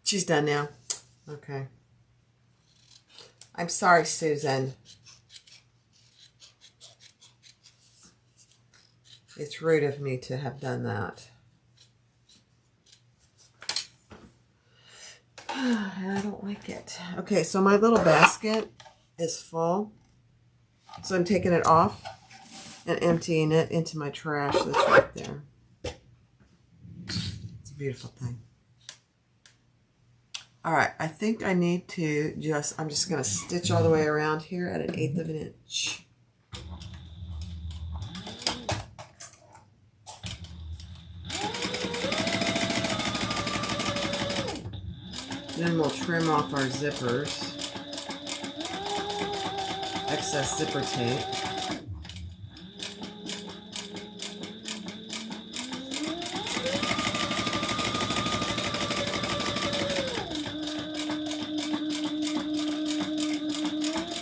She's done now. Okay. I'm sorry, Susan. It's rude of me to have done that. I don't like it. Okay, so my little basket is full. So I'm taking it off and emptying it into my trash that's right there. It's a beautiful thing. All right, I think I need to I'm just going to stitch all the way around here at 1/8 of an inch. Then we'll trim off our zippers. Excess zipper tape.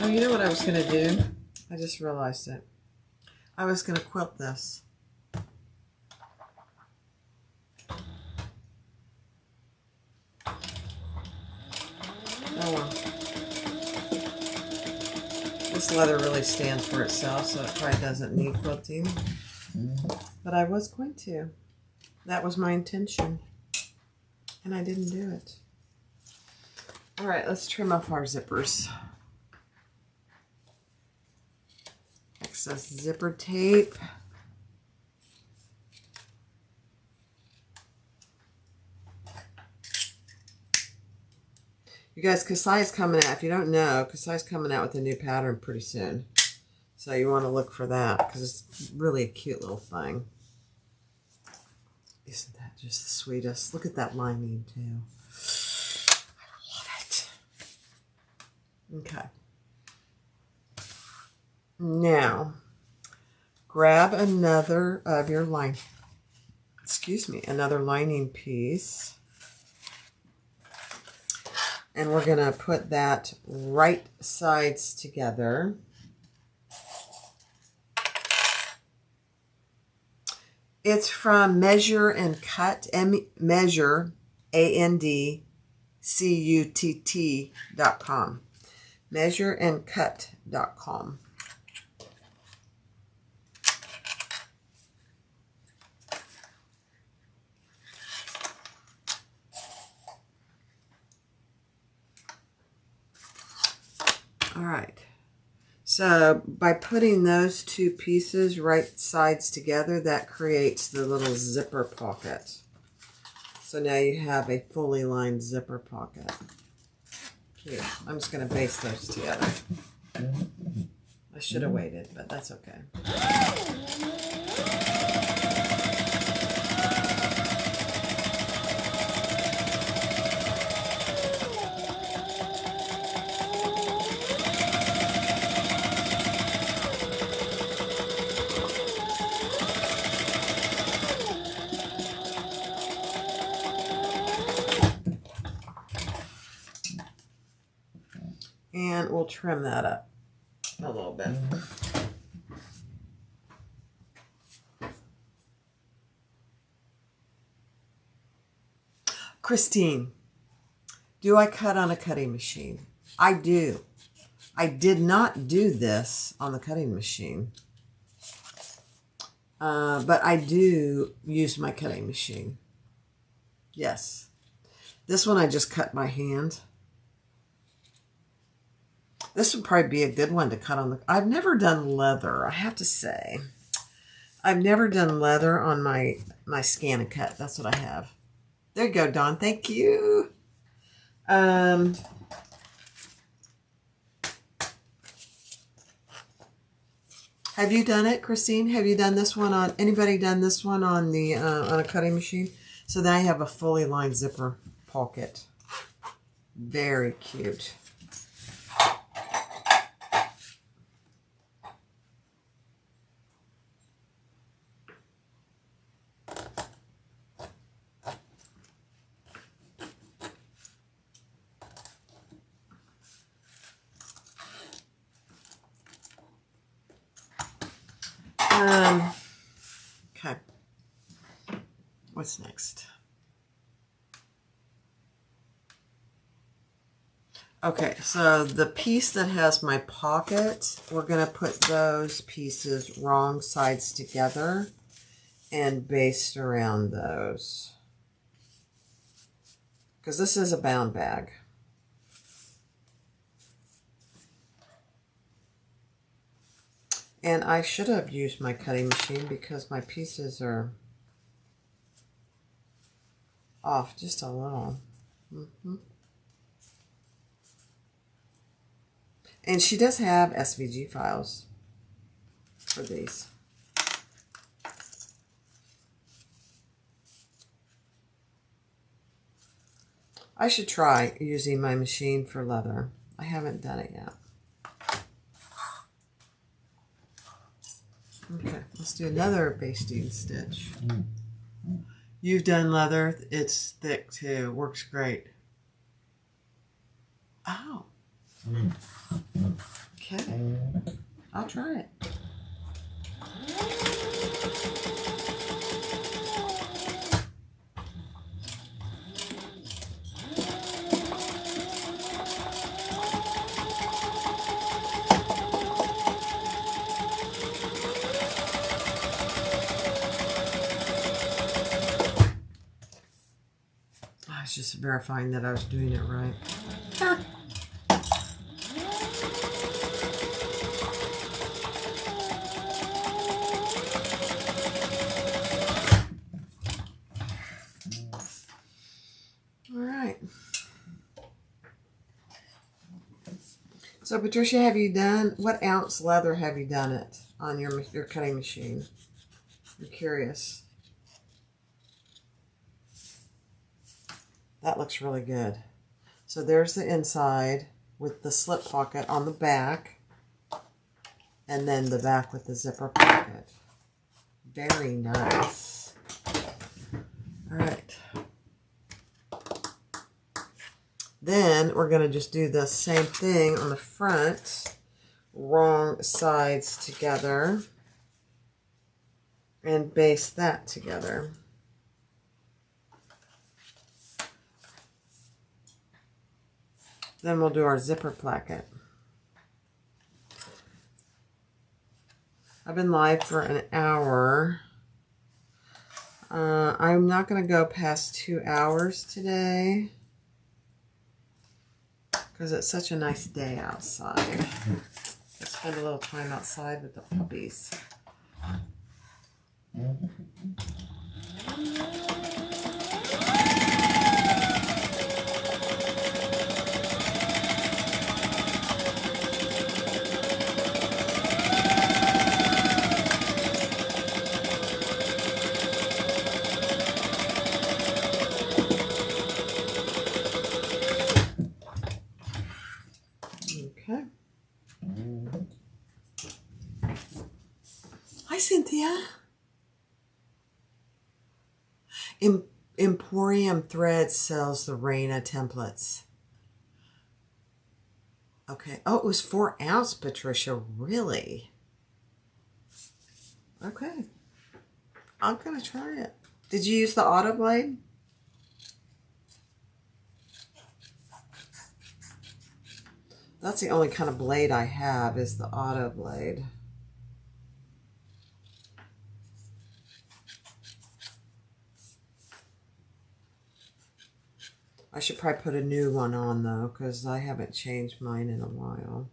Oh, you know what I was going to do? I just realized it. I was going to quilt this. Oh well. This leather really stands for itself, so it probably doesn't need quilting. But I was going to. That was my intention. And I didn't do it. All right, let's trim off our zippers. Excess zipper tape. You guys, Kasai's coming out. If you don't know, Kasai's coming out with a new pattern pretty soon. So you want to look for that because it's really a cute little thing. Isn't that just the sweetest? Look at that lining too. I love it. Okay. Now, grab another of your another lining piece. And we're going to put that right sides together. It's from Measure and Cut, Measure, ANDCUTT.com. Measureandcut.com. All right, so by putting those two pieces right sides together, that creates the little zipper pocket. So now you have a fully lined zipper pocket. Here, I'm just going to baste those together. I should have waited, but that's okay. And we'll trim that up a little bit. Christine, do I cut on a cutting machine? I do. I did not do this on the cutting machine, but I do use my cutting machine. Yes. This one I just cut by hand. This would probably be a good one to cut on the... I've never done leather, I have to say. I've never done leather on my scan and cut. That's what I have. There you go, Dawn. Thank you. Have you done it, Christine? Have you done this one on... Anybody done this one on the on a cutting machine? So now you have a fully lined zipper pocket. Very cute. Okay. What's next? Okay, so the piece that has my pocket, we're going to put those pieces wrong sides together and baste around those. Because this is a bound bag. And I should have used my cutting machine because my pieces are off just a little. And she does have SVG files for these. I should try using my machine for leather. I haven't done it yet. Okay, let's do another basting stitch. You've done leather. It's thick too. Works great. Oh. Okay. I'll try it. I was just verifying that I was doing it right. Ah. All right. So Patricia, have you done, what ounce leather have you done it on your cutting machine? I'm curious. That looks really good. So there's the inside with the slip pocket on the back, and then the back with the zipper pocket. Very nice. All right. Then we're going to just do the same thing on the front, wrong sides together, and baste that together. Then we'll do our zipper placket. I've been live for an hour. I'm not going to go past 2 hours today because it's such a nice day outside. Let's spend a little time outside with the puppies. Okay. Hi, Cynthia. Emporium Threads sells the Raina templates. Okay. Oh, it was 4 ounce, Patricia. Really? Okay. I'm going to try it. Did you use the auto blade? That's the only kind of blade I have is the auto blade. I should probably put a new one on though, because I haven't changed mine in a while.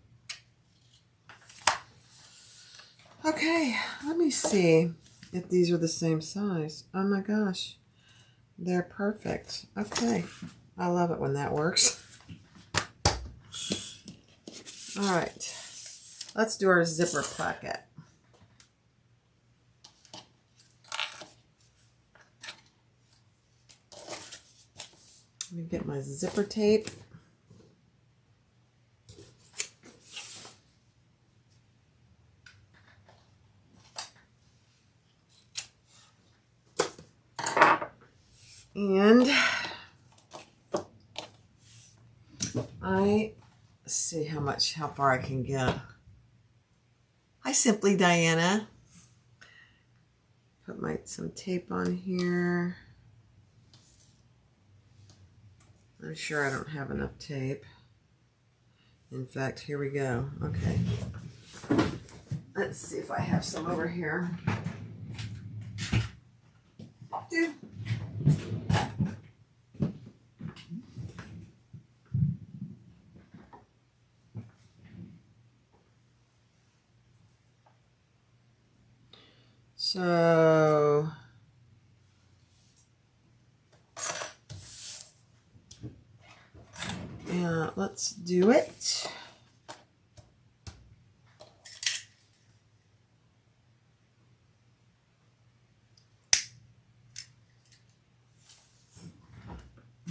Okay, let me see if these are the same size. Oh my gosh, they're perfect. Okay, I love it when that works. All right, let's do our zipper placket. Let me get my zipper tape. And let's see how far I can get. Hi, Simply Diana. Put some tape on here. I'm sure I don't have enough tape. In fact, here we go. Okay. Let's see if I have some over here. Dude. So yeah, let's do it.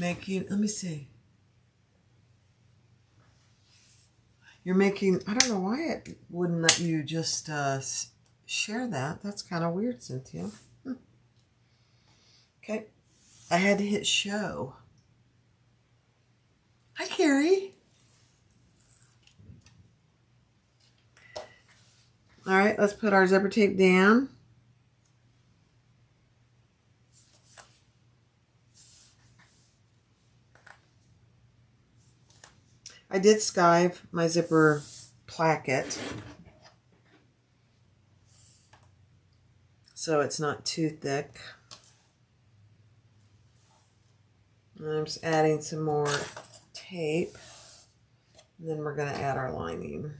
making, let me see. You're making, I don't know why it wouldn't let you just share that. That's kind of weird, Cynthia. Okay. I had to hit show. Hi, Carrie. All right, let's put our zipper tape down. I did skive my zipper placket, so it's not too thick. I'm just adding some more tape, and then we're going to add our lining.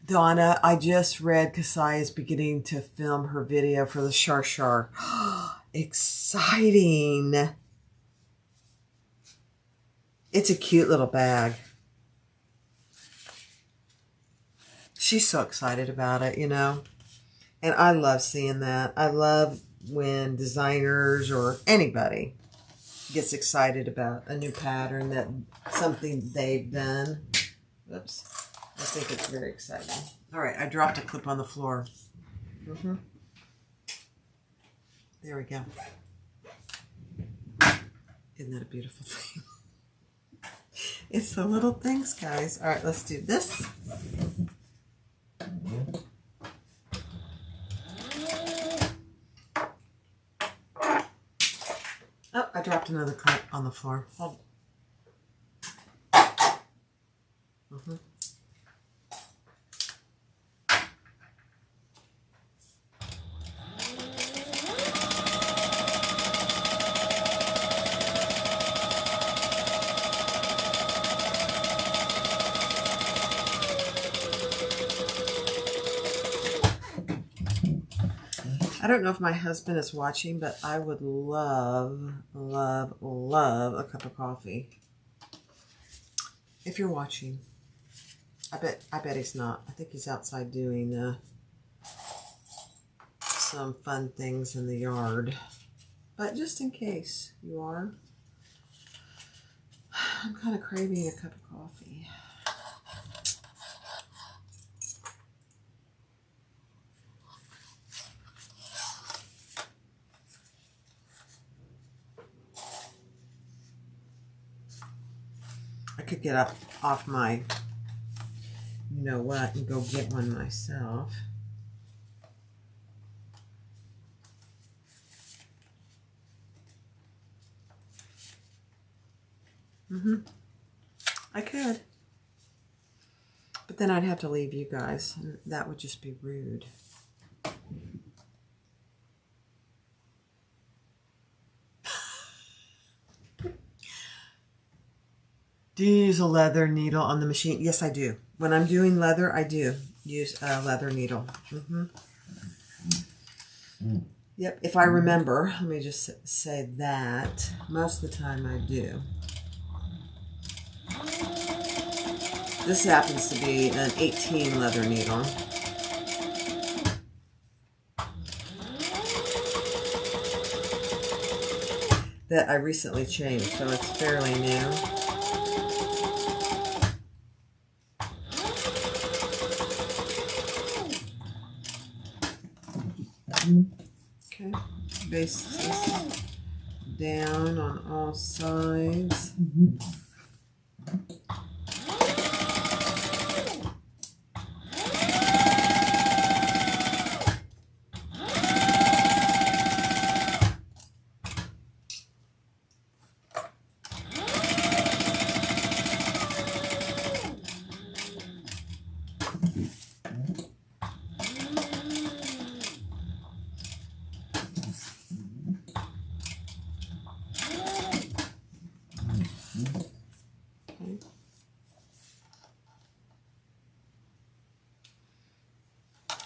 Donna, I just read Kasai is beginning to film her video for the Shar Shar. Exciting. It's a cute little bag. She's so excited about it, you know. And I love seeing that. I love when designers or anybody gets excited about a new pattern, that something they've done. Oops. I think it's very exciting. All right, I dropped a clip on the floor. There we go. Isn't that a beautiful thing? It's the little things, guys. All right, let's do this. Oh, I dropped another clip on the floor. Hold on. I don't know if my husband is watching, but I would love, love, love a cup of coffee. If you're watching. I bet he's not. I think he's outside doing some fun things in the yard. But just in case you are, I'm kind of craving a cup of coffee. I could get up off my, you know what, and go get one myself. I could. But then I'd have to leave you guys, and that would just be rude. Do you use a leather needle on the machine? Yes, I do. When I'm doing leather, I do use a leather needle. Yep, if I remember. Let me just say that. Most of the time I do. This happens to be an 18 leather needle. That I recently changed, so it's fairly new. Okay, base this down on all sides.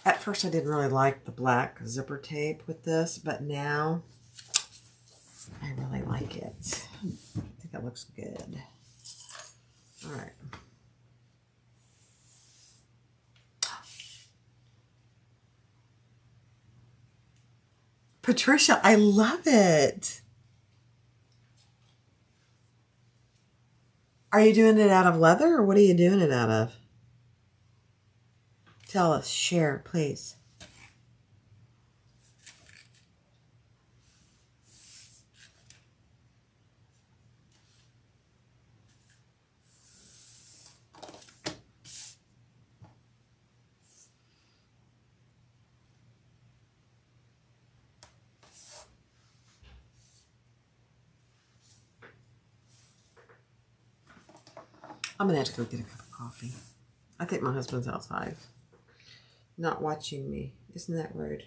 At first I didn't really like the black zipper tape with this, but now I really like it. I think it looks good. All right. Patricia, I love it. Are you doing it out of leather or what are you doing it out of? Tell us, share, please. I'm going to have to go get a cup of coffee. I think my husband's outside, not watching me. Isn't that rude?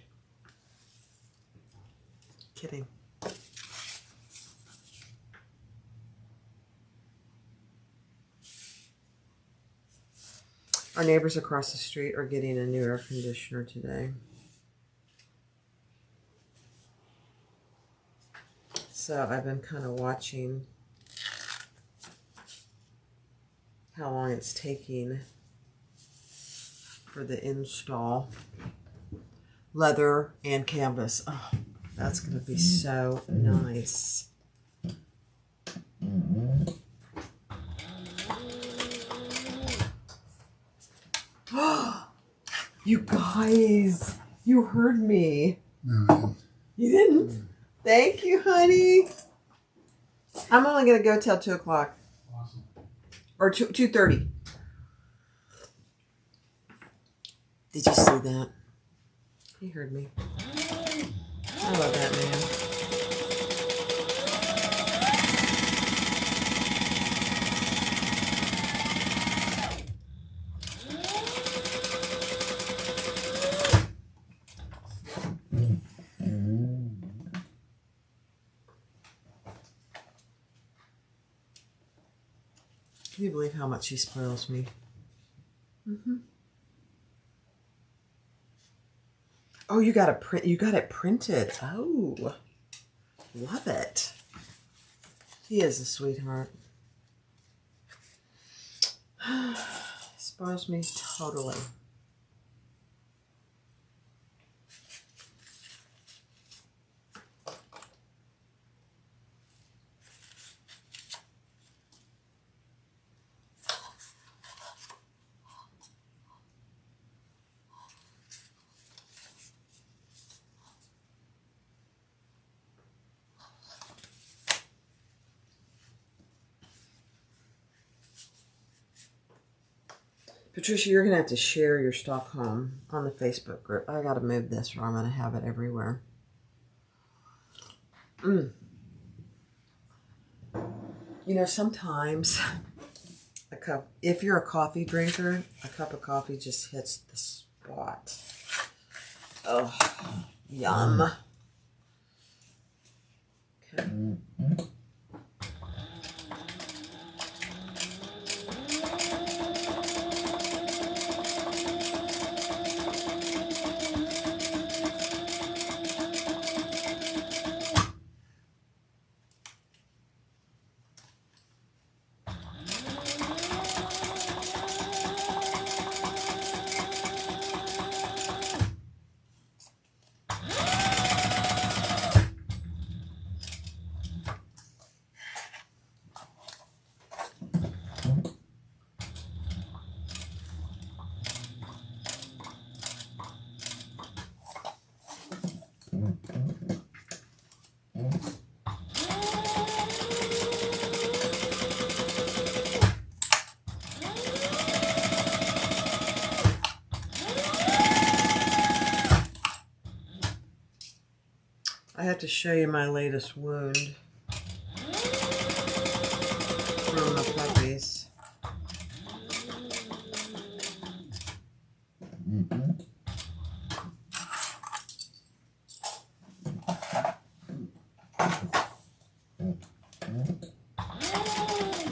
Kidding. Our neighbors across the street are getting a new air conditioner today. So I've been kind of watching how long it's taking for the install. Leather and canvas. Oh, that's going to be so nice. You guys, you heard me. No, You didn't? Thank you, honey. I'm only going to go till 2 o'clock. awesome. Or 2:30. Did you see that? He heard me. I love that man. Can you believe how much he spoils me? Oh, you got it printed. Oh, love it. He is a sweetheart. Spoils me totally. Patricia, you're going to have to share your Stockholm on the Facebook group. I got to move this or I'm going to have it everywhere. You know, sometimes if you're a coffee drinker, a cup of coffee just hits the spot. Oh, yum. Okay. I have to show you my latest wound from the puppies.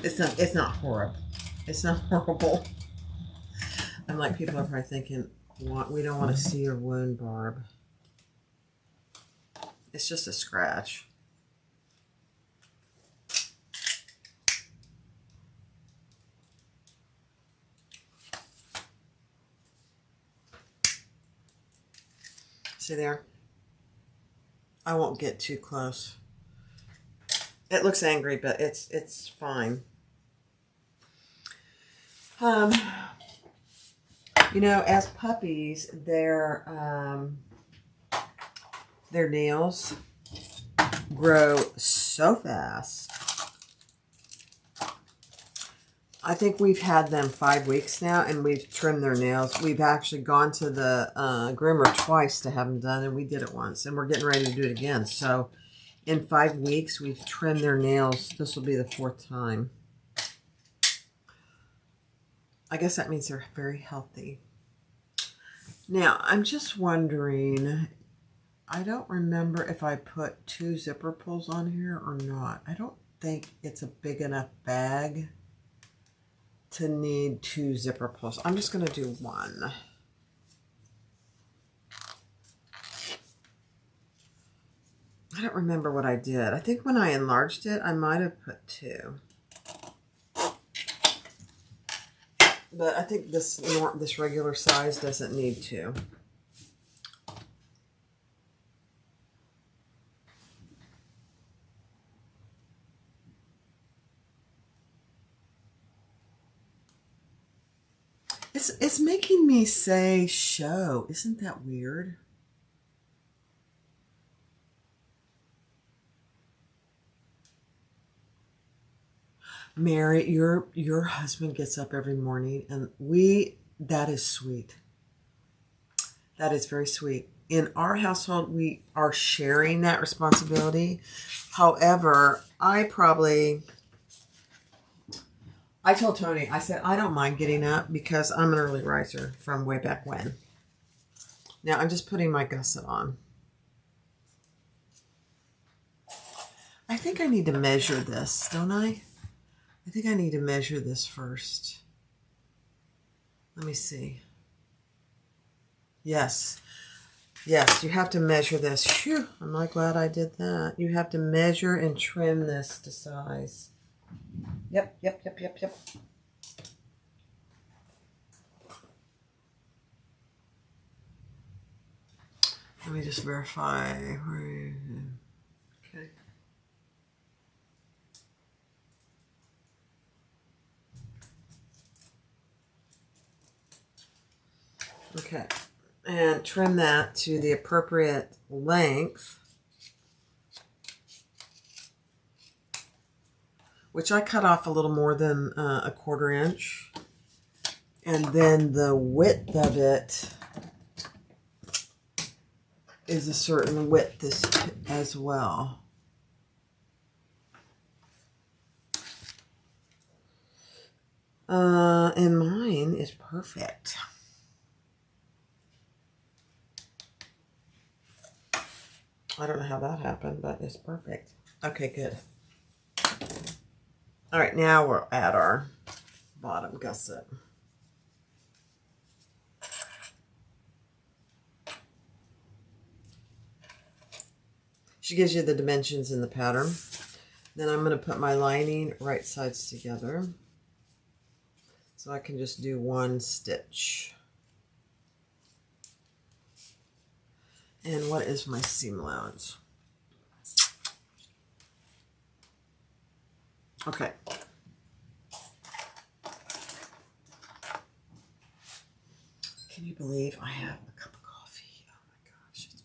It's not horrible. It's not horrible. I'm like, people are probably thinking, what? We don't want to see your wound, Barb. It's just a scratch. See there? I won't get too close. It looks angry, but it's fine. You know, as puppies, their nails grow so fast. I think we've had them 5 weeks now, and we've trimmed their nails. We've actually gone to the groomer twice to have them done, and we did it once, and we're getting ready to do it again. So in 5 weeks, we've trimmed their nails. This will be the 4th time. I guess that means they're very healthy. Now, I'm just wondering, I don't remember if I put 2 zipper pulls on here or not. I don't think it's a big enough bag to need 2 zipper pulls. I'm just going to do 1. I don't remember what I did. I think when I enlarged it, I might have put 2. But I think this regular size doesn't need 2. It's making me say show. Isn't that weird? Mary, your husband gets up every morning, and that is sweet. That is very sweet. In our household, we are sharing that responsibility. However, I told Tony, I said, I don't mind getting up because I'm an early riser from way back when. Now, I'm just putting my gusset on. I think I need to measure this, don't I? I think I need to measure this first. Let me see. Yes. Yes, you have to measure this. Phew, I'm not glad I did that. You have to measure and trim this to size. Yep. Let me just verify. Okay. Okay. And trim that to the appropriate length, which I cut off a little more than a 1/4 inch. And then the width of it is a certain width as well. And mine is perfect. I don't know how that happened, but it's perfect. Okay, good. All right, now we'll add our bottom gusset. She gives you the dimensions in the pattern. Then I'm going to put my lining right sides together. So I can just do 1 stitch. And what is my seam allowance? Okay. Can you believe I have a cup of coffee? Oh my gosh, it's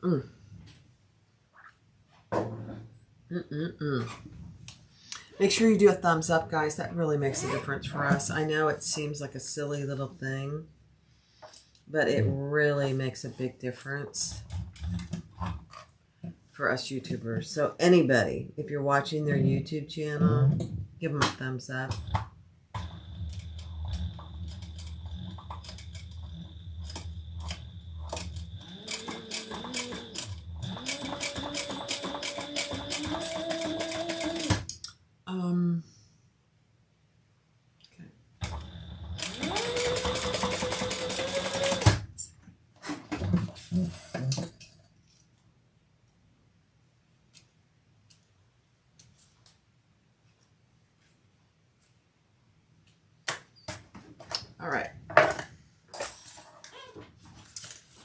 beautiful. Make sure you do a thumbs up, guys. That really makes a difference for us. I know it seems like a silly little thing, but it really makes a big difference for us YouTubers. So anybody, if you're watching their YouTube channel, give them a thumbs up. All right.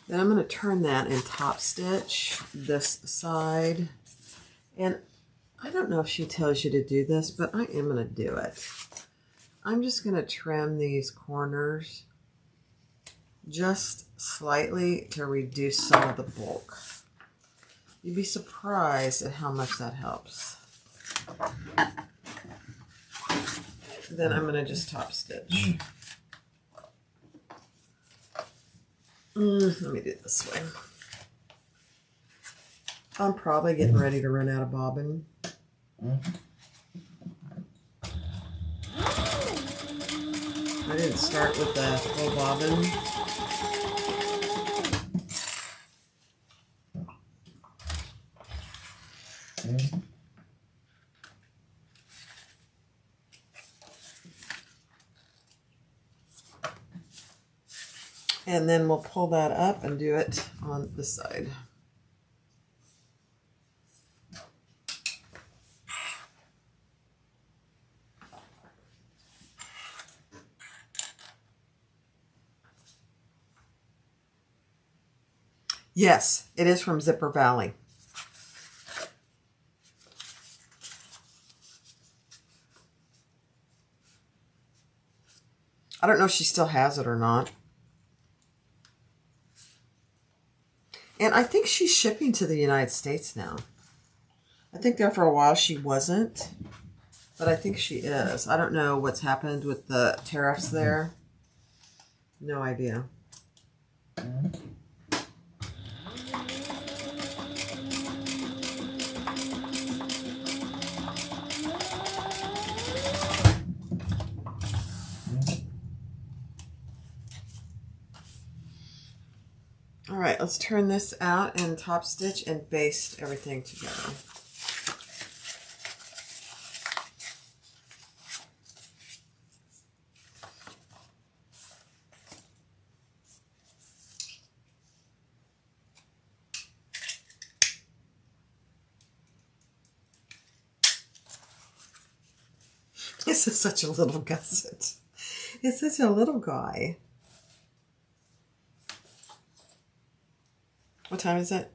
Then I'm going to turn that and top stitch this side. And I don't know if she tells you to do this, but I am going to do it. I'm just going to trim these corners just slightly to reduce some of the bulk. You'd be surprised at how much that helps. Then I'm going to just top stitch. Let me do it this way. I'm probably getting ready to run out of bobbin. I didn't start with the full bobbin. And then we'll pull that up and do it on this side. Yes, it is from Zipper Valley. I don't know if she still has it or not. And I think she's shipping to the United States now. I think there for a while she wasn't, but I think she is. I don't know what's happened with the tariffs there. No idea. All right, let's turn this out and top stitch and baste everything together. This is such a little gusset. It's such a little guy. What time is it?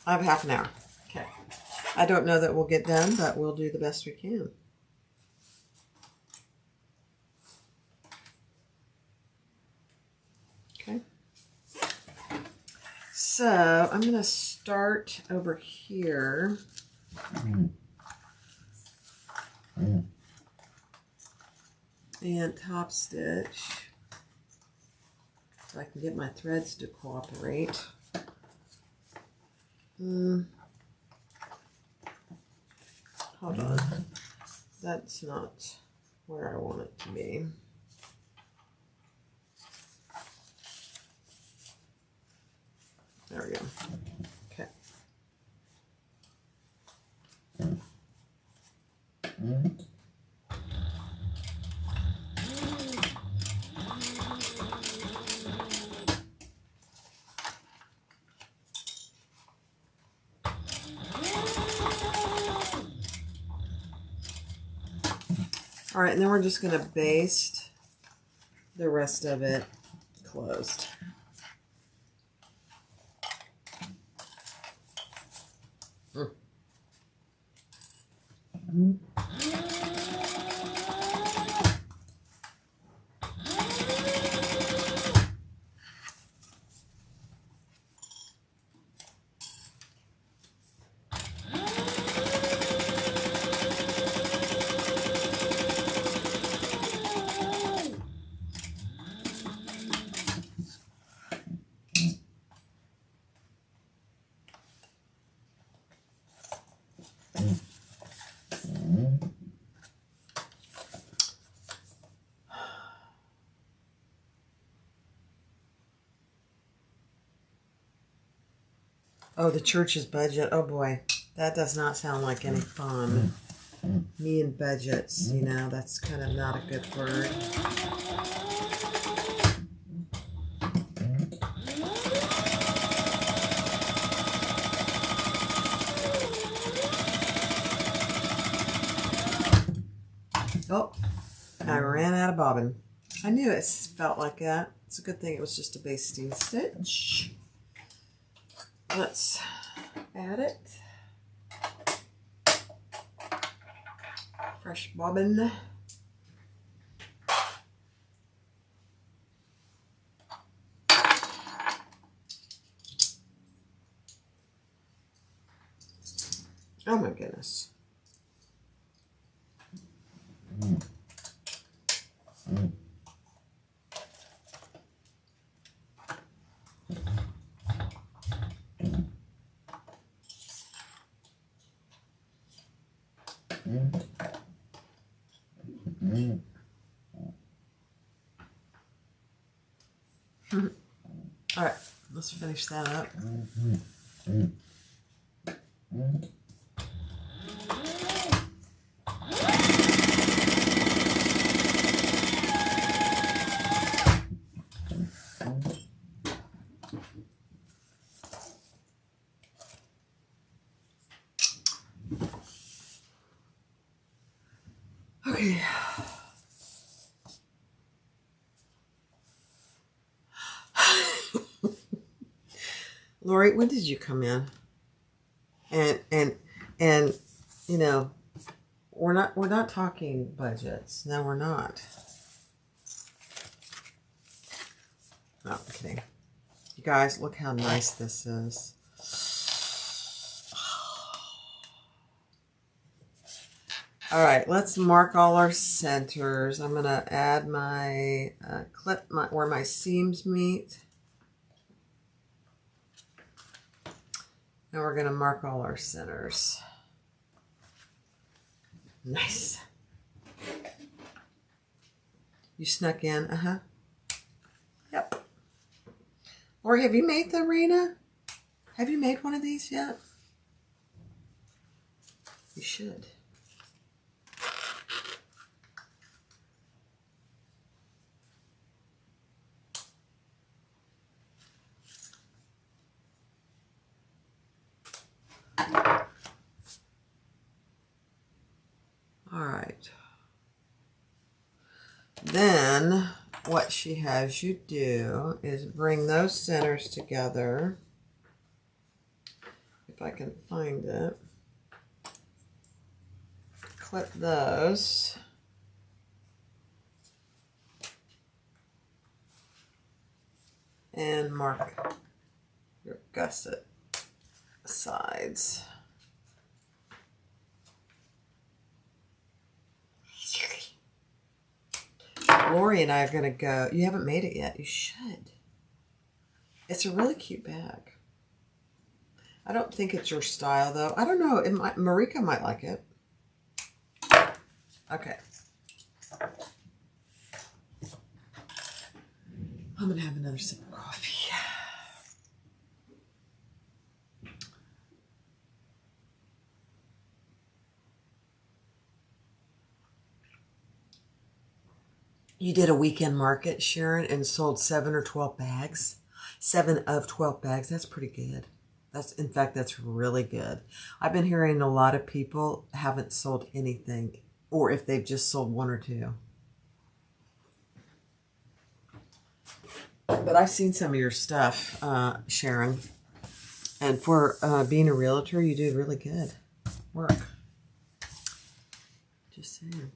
I have half an hour. Okay. I don't know that we'll get done, but we'll do the best we can. Okay. So I'm going to start over here. And top stitch. So I can get my threads to cooperate. Hold on. That's not where I want it to be. There we go. Okay. All right, and then we're just going to baste the rest of it closed. Oh, the church's budget. Oh boy, that does not sound like any fun. Me and budgets, you know, that's kind of not a good word. Oh, I ran out of bobbin. I knew it felt like that. It's a good thing it was just a basting stitch. Let's add it. Fresh bobbin. Oh my goodness. All right, let's finish that up. Okay. Lori, when did you come in? And you know, we're not talking budgets. No, we're not. No, I'm kidding. You guys, look how nice this is. All right, let's mark all our centers. I'm gonna add my clip where my seams meet. And we're gonna mark all our centers. Nice. You snuck in, uh-huh. Yep. Lori, have you made the arena? Have you made one of these yet? You should. All right. Then what she has you do is bring those centers together. If I can find it. Clip those. And mark your gusset sides. Lori and I are going to go. You haven't made it yet. You should. It's a really cute bag. I don't think it's your style, though. I don't know. Marika might like it. Okay. I'm going to have another sip of coffee. You did a weekend market, Sharon, and sold 7 or 12 bags. 7 of 12 bags. That's pretty good. In fact, that's really good. I've been hearing a lot of people haven't sold anything, or if they've just sold 1 or 2. But I've seen some of your stuff, Sharon. And for being a realtor, you do really good work. Just saying.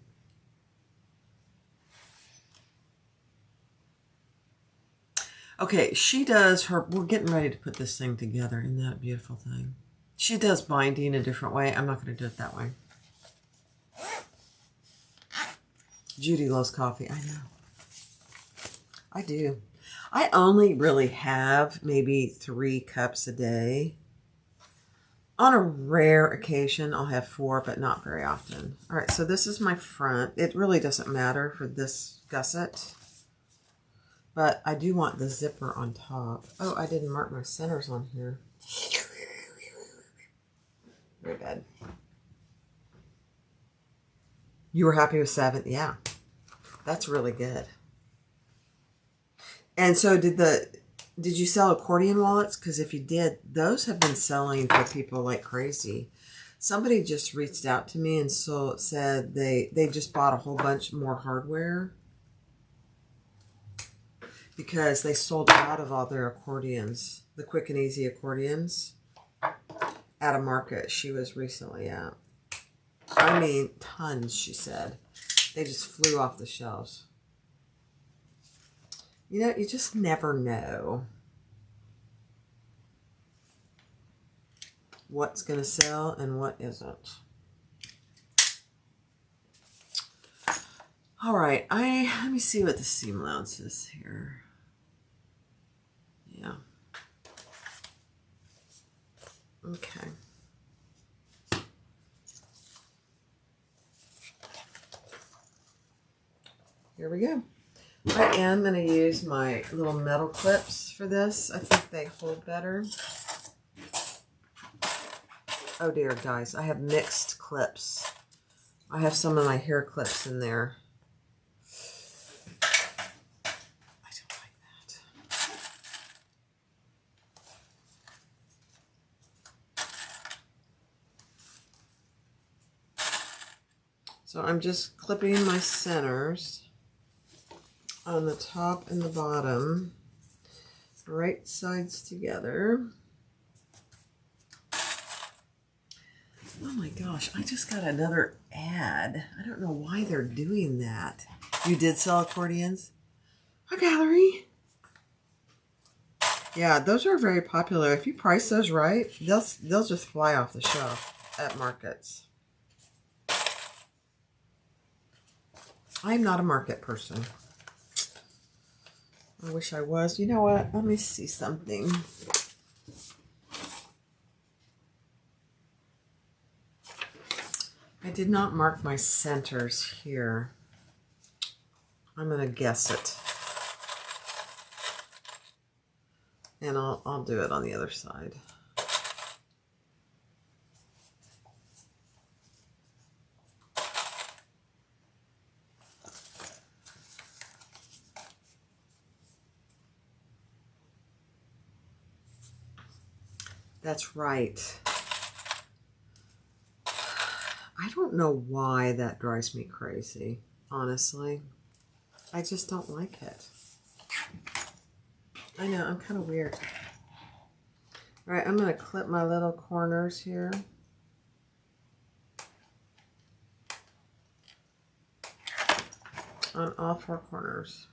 Okay, she does her, we're getting ready to put this thing together. Isn't that a beautiful thing? She does binding a different way. I'm not going to do it that way. Judy loves coffee. I know. I do. I only really have maybe 3 cups a day. On a rare occasion, I'll have 4, but not very often. All right, so this is my front. It really doesn't matter for this gusset. But I do want the zipper on top. Oh, I didn't mark my centers on here. Very bad. You were happy with 7? Yeah. That's really good. And so did you sell accordion wallets? Because if you did, those have been selling for people like crazy. Somebody just reached out to me and said they just bought a whole bunch more hardware. because they sold out of all their accordions, the quick and easy accordions, at a market she was recently at. I mean, tons, she said. They just flew off the shelves. You know, you just never know what's going to sell and what isn't. All right, let me see what the seam allowance is here. Yeah. Okay. Here we go. I am going to use my little metal clips for this. I think they hold better. Oh dear, guys, I have mixed clips. I have some of my hair clips in there. I don't like that. So I'm just clipping my centers on the top and the bottom, right sides together. Oh my gosh, I just got another ad. I don't know why they're doing that. You did sell accordions? Hi, Gallery. Yeah, those are very popular. If you price those right, they'll just fly off the shelf at markets. I'm not a market person. I wish I was. You know what? Let me see something. I did not mark my centers here. I'm going to guess it. And I'll do it on the other side. That's right. I don't know why that drives me crazy, honestly. I just don't like it. I know, I'm kind of weird. All right, I'm going to clip my little corners here. On all four corners.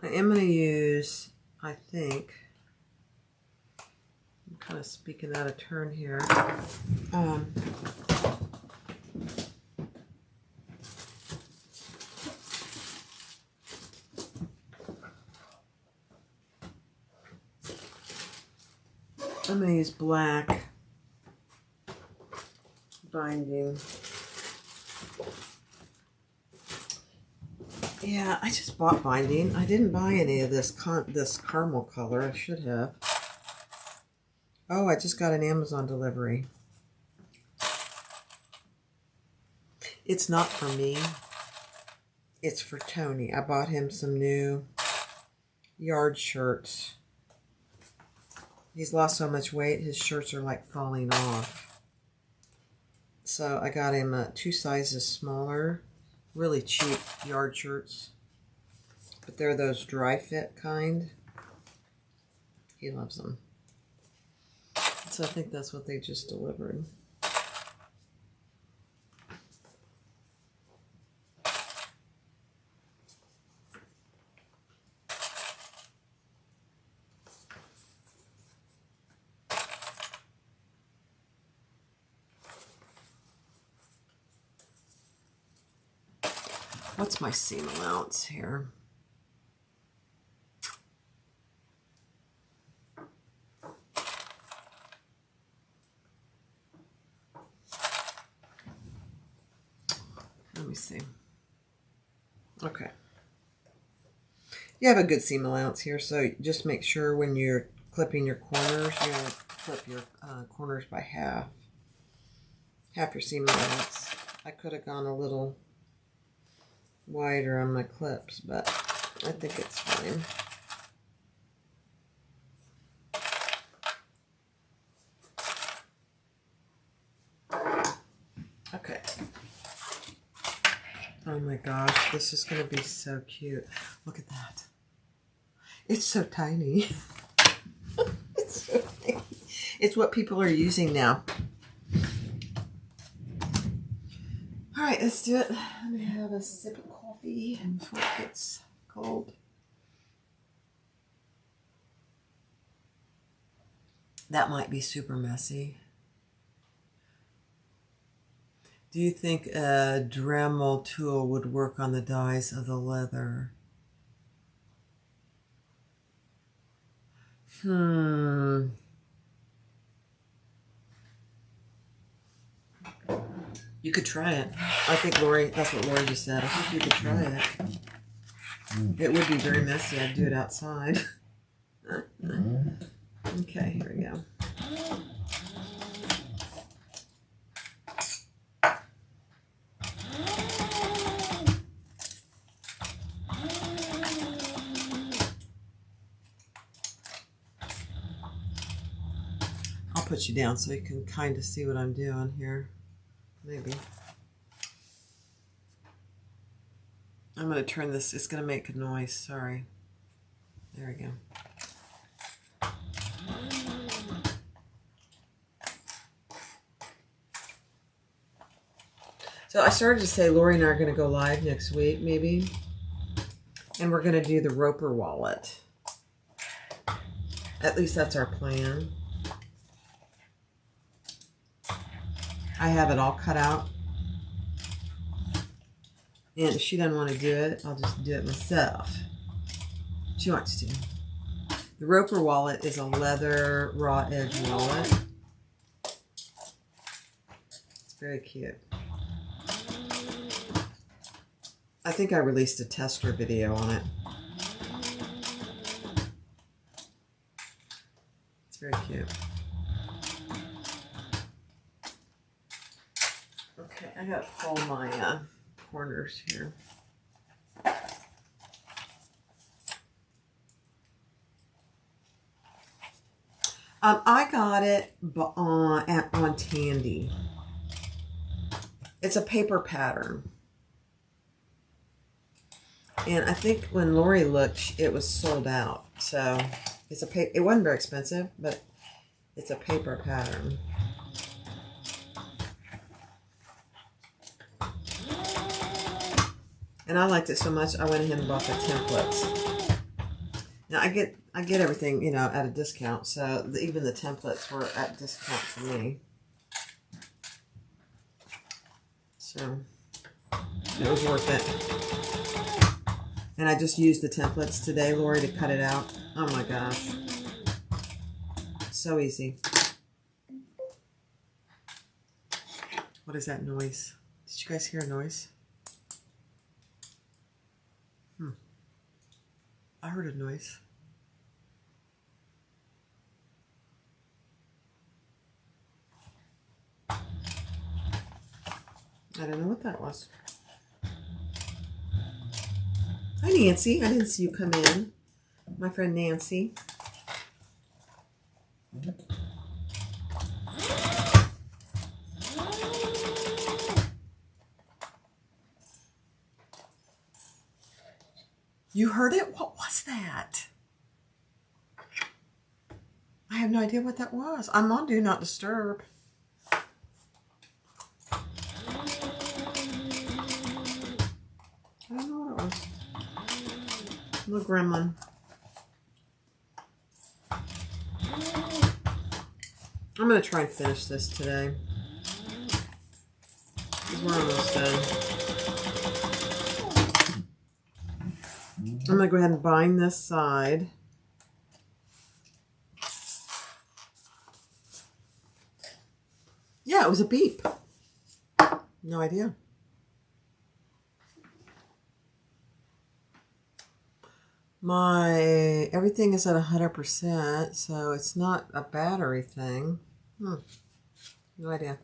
I am going to use, I think, I'm kind of speaking out of turn here. I'm going to use black binding. Yeah, I just bought binding. I didn't buy any of this caramel color. I should have. Oh, I just got an Amazon delivery. It's not for me. It's for Tony. I bought him some new yard shirts. He's lost so much weight, his shirts are like falling off. So I got him 2 sizes smaller. Really cheap yard shirts, but they're those dry fit kind. He loves them. So I think that's what they just delivered. What's my seam allowance here? Let me see. Okay. You have a good seam allowance here, so just make sure when you're clipping your corners, you want to clip your corners by half. Half your seam allowance. I could have gone a little wider on my clips, but I think it's fine. Okay. Oh my gosh, this is going to be so cute. Look at that. It's so tiny. It's so tiny. It's what people are using now. All right, let's do it. Let me have a sip of coffee before it gets cold. That might be super messy. Do you think a Dremel tool would work on the dyes of the leather? You could try it. I think Lori, that's what Lori just said. I think you could try it. It would be very messy. I'd do it outside. Okay, here we go. I'll put you down so you can kind of see what I'm doing here. Maybe. I'm going to turn this. It's going to make a noise. Sorry. There we go. So I started to say Lori and I are going to go live next week, maybe. And we're going to do the Roper wallet. At least that's our plan. I have it all cut out. And if she doesn't want to do it, I'll just do it myself. She wants to. The Roper wallet is a leather raw edge wallet. It's very cute. I think I released a tester video on it. It's very cute. Okay, I gotta pull my corners here. I got it on Tandy. It's a paper pattern. And I think when Lori looked, it was sold out. So it's it wasn't very expensive, but it's a paper pattern. And I liked it so much, I went ahead and bought the templates. Now I get everything, you know, at a discount. So even the templates were at discount for me. So it was worth it. And I just used the templates today, Lori, to cut it out. Oh my gosh. So easy. What is that noise? Did you guys hear a noise? I heard a noise. I don't know what that was. Hi, Nancy. I didn't see you come in. My friend Nancy. You heard it? What was that? I have no idea what that was. I'm on Do Not Disturb. I don't know what it was. Little gremlin. I'm going to try and finish this today. We're almost done. I'm going to go ahead and bind this side. Yeah, it was a beep. No idea. Everything is at 100%, so it's not a battery thing. No idea.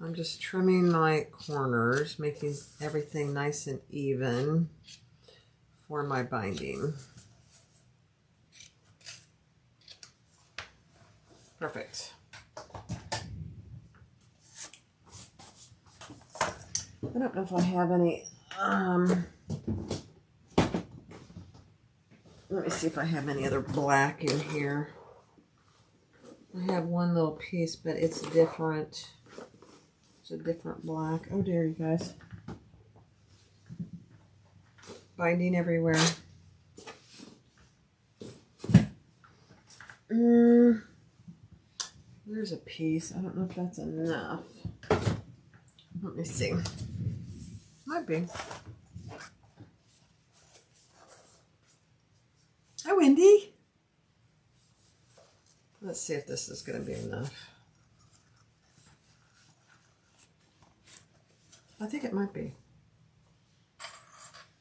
I'm just trimming my corners, making everything nice and even for my binding. Perfect. I don't know if I have any, let me see if I have any other black in here. I have one little piece, but it's different. It's a different black. Oh dear, you guys. Binding everywhere. There's a piece. I don't know if that's enough. Let me see. Might be. Hi, Wendy. Let's see if this is going to be enough. I think it might be.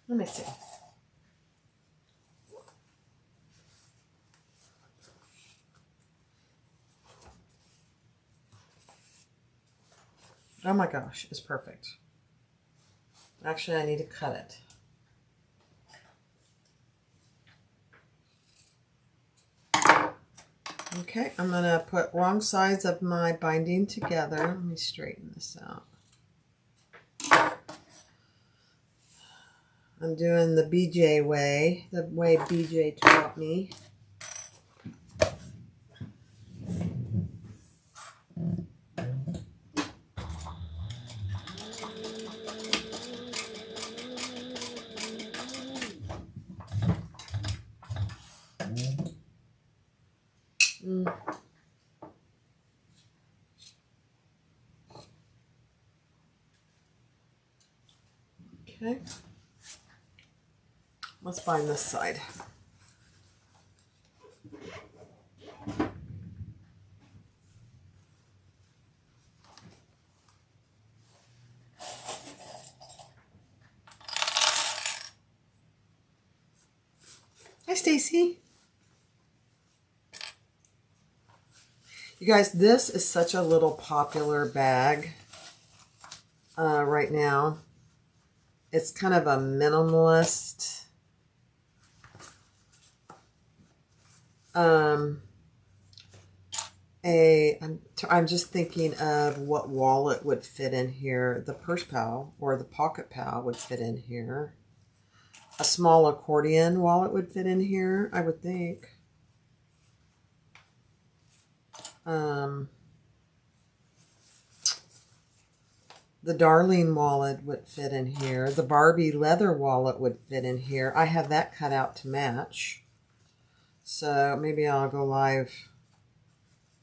Let me see. Oh my gosh, it's perfect. Actually, I need to cut it. Okay, I'm going to put wrong sides of my binding together. Let me straighten this out. I'm doing the BJ way, the way BJ taught me. Okay. Let's bind this side. Hi, Stacy. You guys, this is such a little popular bag right now. It's kind of a minimalist. I'm just thinking of what wallet would fit in here. The purse pal or the pocket pal would fit in here. A small accordion wallet would fit in here, I would think. The Darling wallet would fit in here. The Barbie leather wallet would fit in here. I have that cut out to match. So maybe I'll go live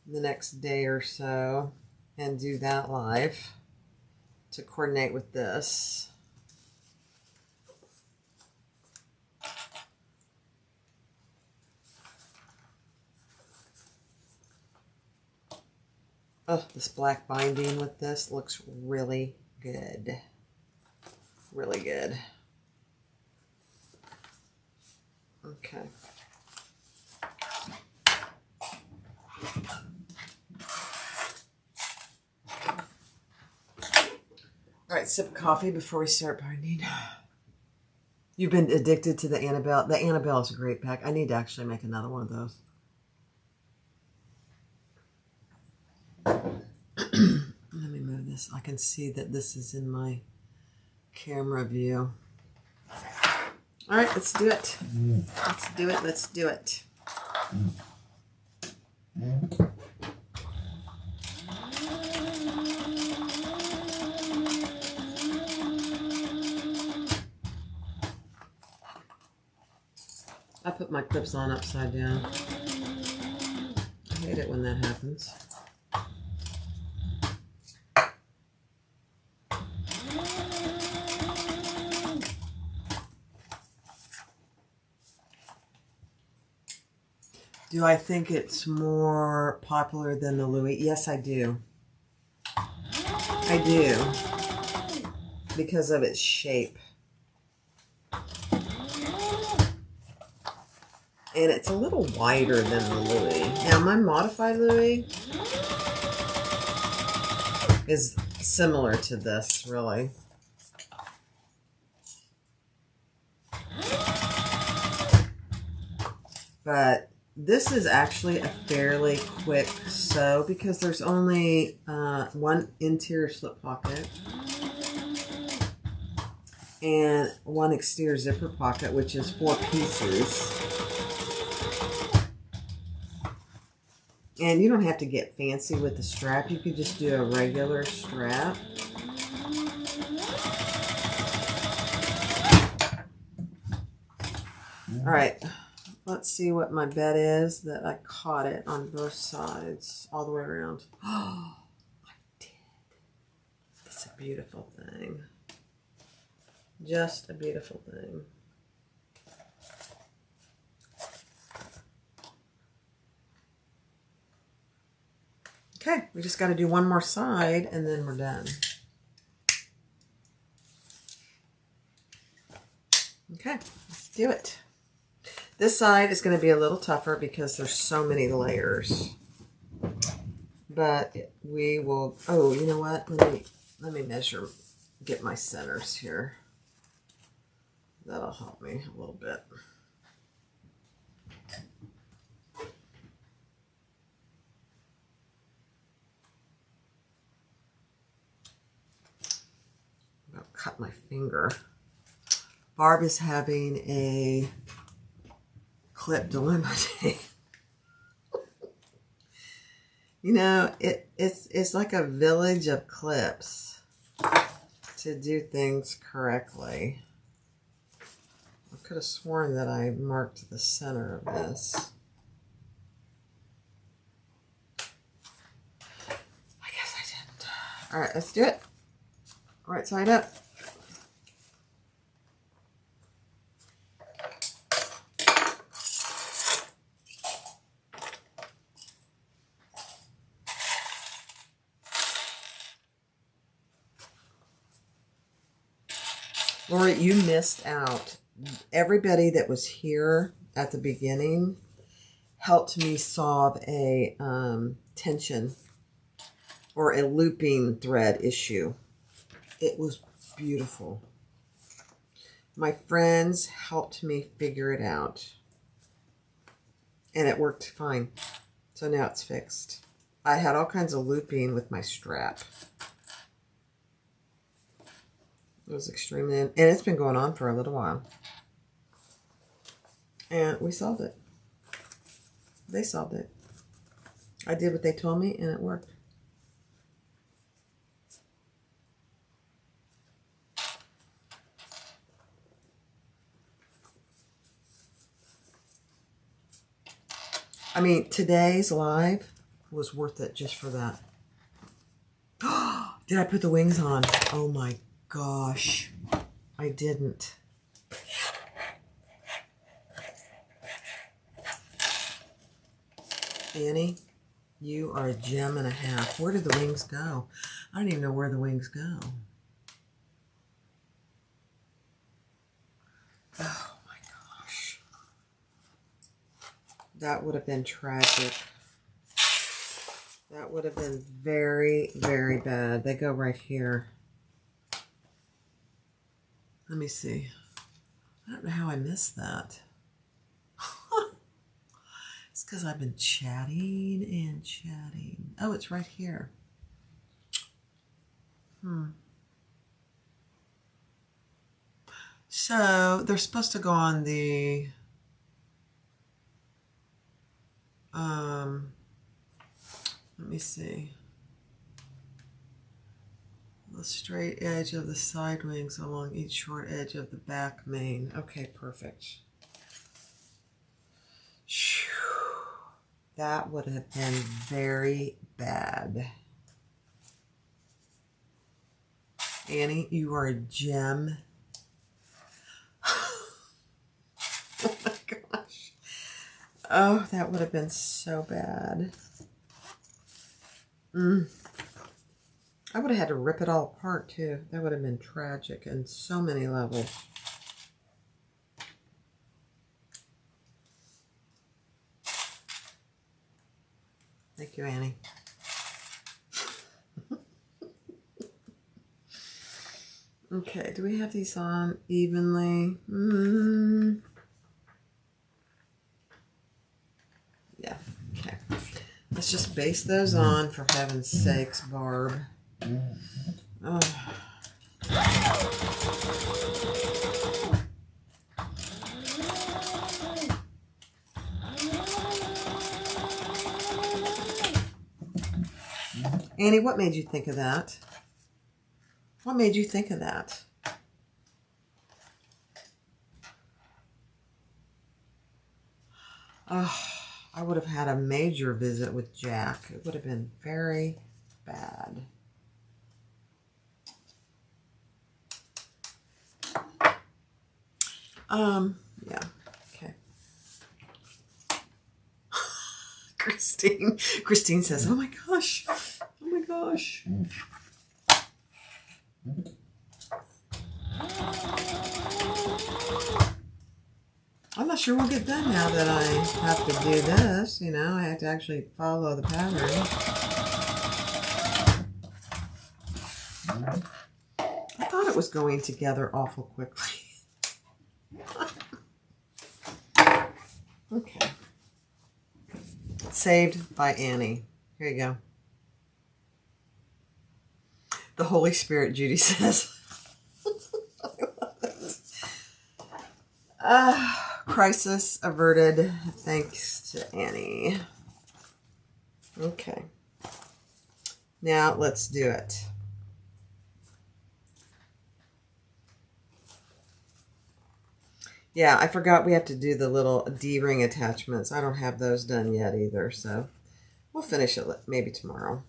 the next day or so and do that live to coordinate with this. Oh, this black binding with this looks really good. Really good. Okay. All right, sip of coffee before we start binding. You've been addicted to the Annabelle. The Annabelle is a great pack. I need to actually make another one of those. Let me move this. I can see that this is in my camera view. All right, let's do it. Let's do it. Let's do it. I put my clips on upside down. I hate it when that happens. Do I think it's more popular than the Louis? Yes, I do. I do. Because of its shape. And it's a little wider than the Louis. Now, my modified Louis is similar to this, really. But this is actually a fairly quick sew because there's only one interior slip pocket and one exterior zipper pocket, which is 4 pieces. And you don't have to get fancy with the strap. You could just do a regular strap. All right, let's see what my bet is that I caught it on both sides all the way around. Oh, I did. It's a beautiful thing. Just a beautiful thing. Okay, we just got to do one more side and then we're done. Okay, let's do it. This side is going to be a little tougher because there's so many layers. But we will, oh, you know what? Let me measure, get my centers here. That'll help me a little bit. I'll cut my finger. Barb is having a clip dilemma day. You know, it's like a village of clips to do things correctly. I could have sworn that I marked the center of this. I guess I didn't. All right, let's do it. Right side up. Lori, you missed out. Everybody that was here at the beginning helped me solve a tension or a looping thread issue. It was beautiful. My friends helped me figure it out. And it worked fine. So now it's fixed. I had all kinds of looping with my strap. It was extremely, and it's been going on for a little while. And we solved it. They solved it. I did what they told me and it worked. I mean, today's live was worth it just for that. Did I put the wings on? Oh my gosh, I didn't. Annie, you are a gem and a half. Where did the wings go? I don't even know where the wings go. Oh my gosh. That would have been tragic. That would have been very, very bad. They go right here. Let me see. I don't know how I missed that. It's because I've been chatting and chatting. Oh, it's right here. So they're supposed to go on the let me see. The straight edge of the side wings along each short edge of the back main. Okay, perfect. That would have been very bad. Annie, you are a gem. Oh my gosh. Oh, that would have been so bad. I would have had to rip it all apart too. That would have been tragic in so many levels. Thank you, Annie. Okay, do we have these on evenly? Yeah, okay. Let's just base those on, for heaven's sakes, Barb. Oh. Annie, what made you think of that? What made you think of that? Oh, I would have had a major visit with Jack. It would have been very bad. Yeah, okay. Christine says, oh my gosh, oh my gosh. I'm not sure we'll get done now that I have to do this. You know, I have to actually follow the pattern. I thought it was going together awful quickly. Okay. Saved by Annie. Here you go. The Holy Spirit, Judy says. Crisis averted thanks to Annie. Okay. Now let's do it. Yeah, I forgot we have to do the little D-ring attachments. I don't have those done yet either, so we'll finish it maybe tomorrow.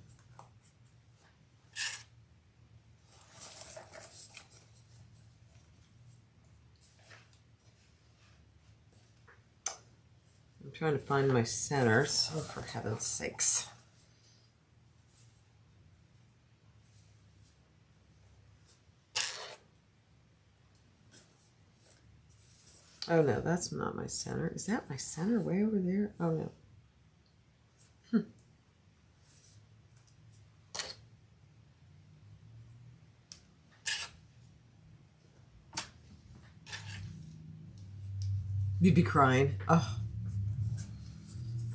I'm trying to find my centers. Oh, for heaven's sakes. Oh no, that's not my center. Is that my center way over there? Oh no. You'd be crying. Oh,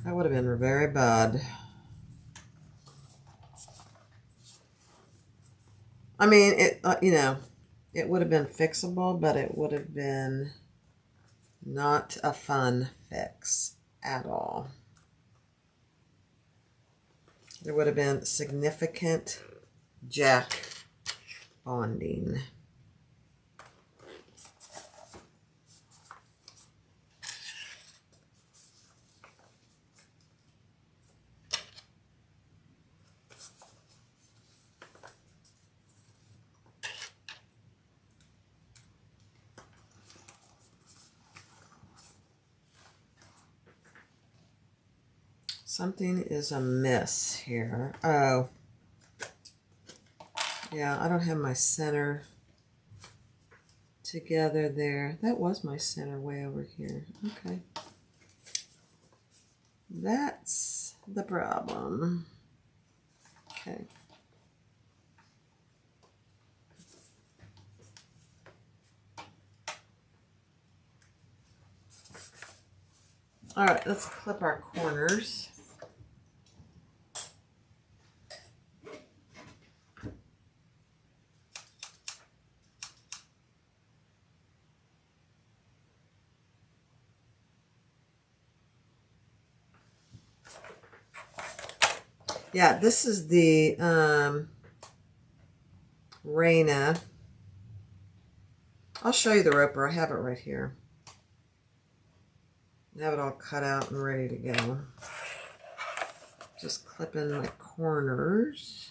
that would have been very bad. I mean, it you know, it would have been fixable, but it would have been not a fun fix at all. There would have been significant jack bonding. Something is amiss here. Oh. Yeah, I don't have my center together there. That was my center way over here. Okay. That's the problem. Okay. All right, let's clip our corners. Yeah, this is the Raina. I'll show you the roper. I have it right here. I have it all cut out and ready to go. Just clipping my corners.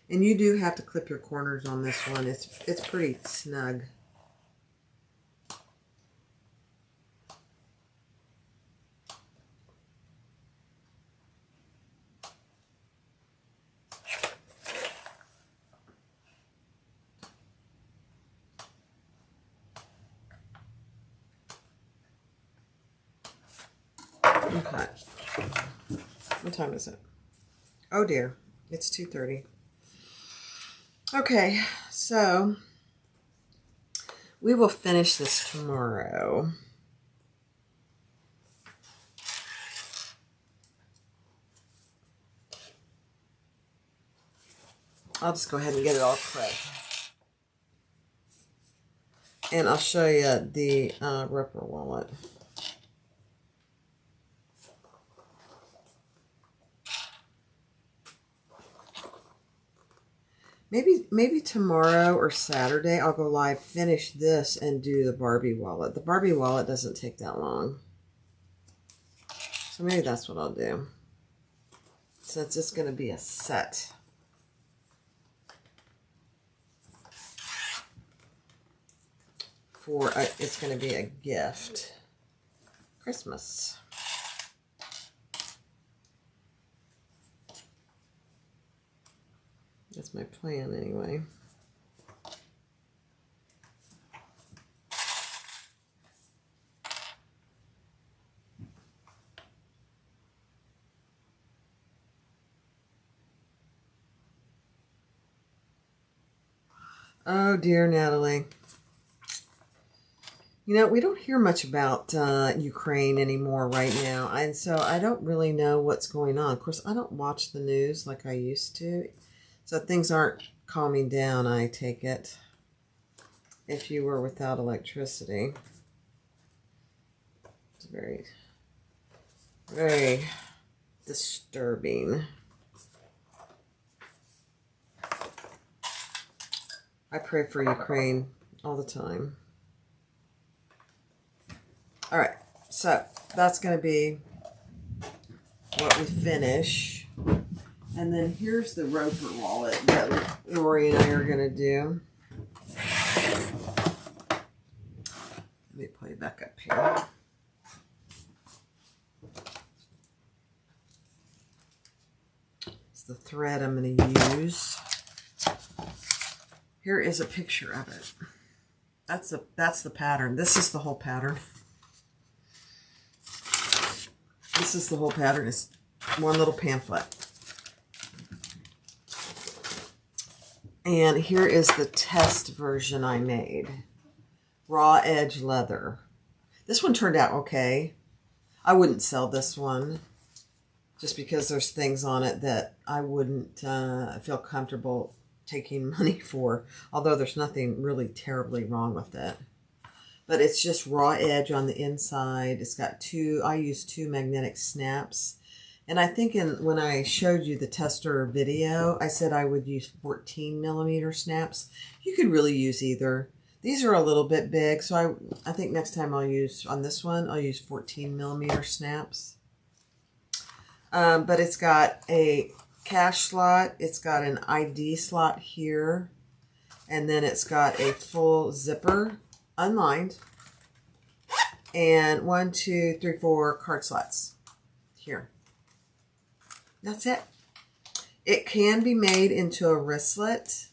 And you do have to clip your corners on this one. It's pretty snug. Okay. What time is it? Oh dear, it's 2:30. Okay, so we will finish this tomorrow. I'll just go ahead and get it all prepped. And I'll show you the Roper wallet. Maybe tomorrow or Saturday I'll go live, finish this, and do the Barbie wallet. The Barbie wallet doesn't take that long. So maybe that's what I'll do. Since it's going to be a set. It's going to be a gift. Christmas. That's my plan anyway. Oh dear, Natalie. You know, we don't hear much about Ukraine anymore right now, and so I don't really know what's going on. Of course, I don't watch the news like I used to, so things aren't calming down, I take it, if you were without electricity. It's very, very disturbing. I pray for Ukraine all the time. All right, so that's going to be what we finish. And then here's the Roper wallet that Lori and I are going to do. Let me play back up here. It's the thread I'm going to use. Here is a picture of it. That's the pattern. This is the whole pattern. This is the whole pattern. It's one little pamphlet. And here is the test version I made. Raw edge leather. This one turned out okay. I wouldn't sell this one just because there's things on it that I wouldn't feel comfortable taking money for, although there's nothing really terribly wrong with it. But it's just raw edge on the inside. It's got I used 2 magnetic snaps. And I think when I showed you the tester video, I said I would use 14 millimeter snaps. You could really use either. These are a little bit big, so I think next time on this one, I'll use 14 millimeter snaps. But it's got a cash slot. It's got an ID slot here. And then it's got a full zipper, unlined. And 1, 2, 3, 4 card slots here. That's it. It can be made into a wristlet.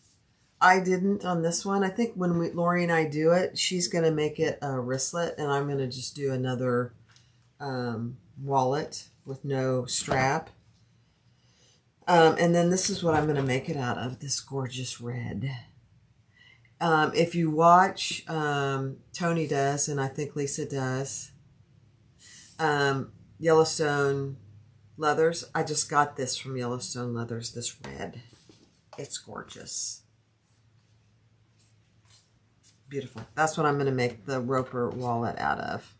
I didn't on this one. I think when Lori and I do it, she's going to make it a wristlet, and I'm going to just do another wallet with no strap. And then this is what I'm going to make it out of, this gorgeous red. If you watch, Tony does, and I think Lisa does, Yellowstone Leathers. I just got this from Yellowstone Leathers, this red. It's gorgeous. Beautiful. That's what I'm going to make the Roper wallet out of.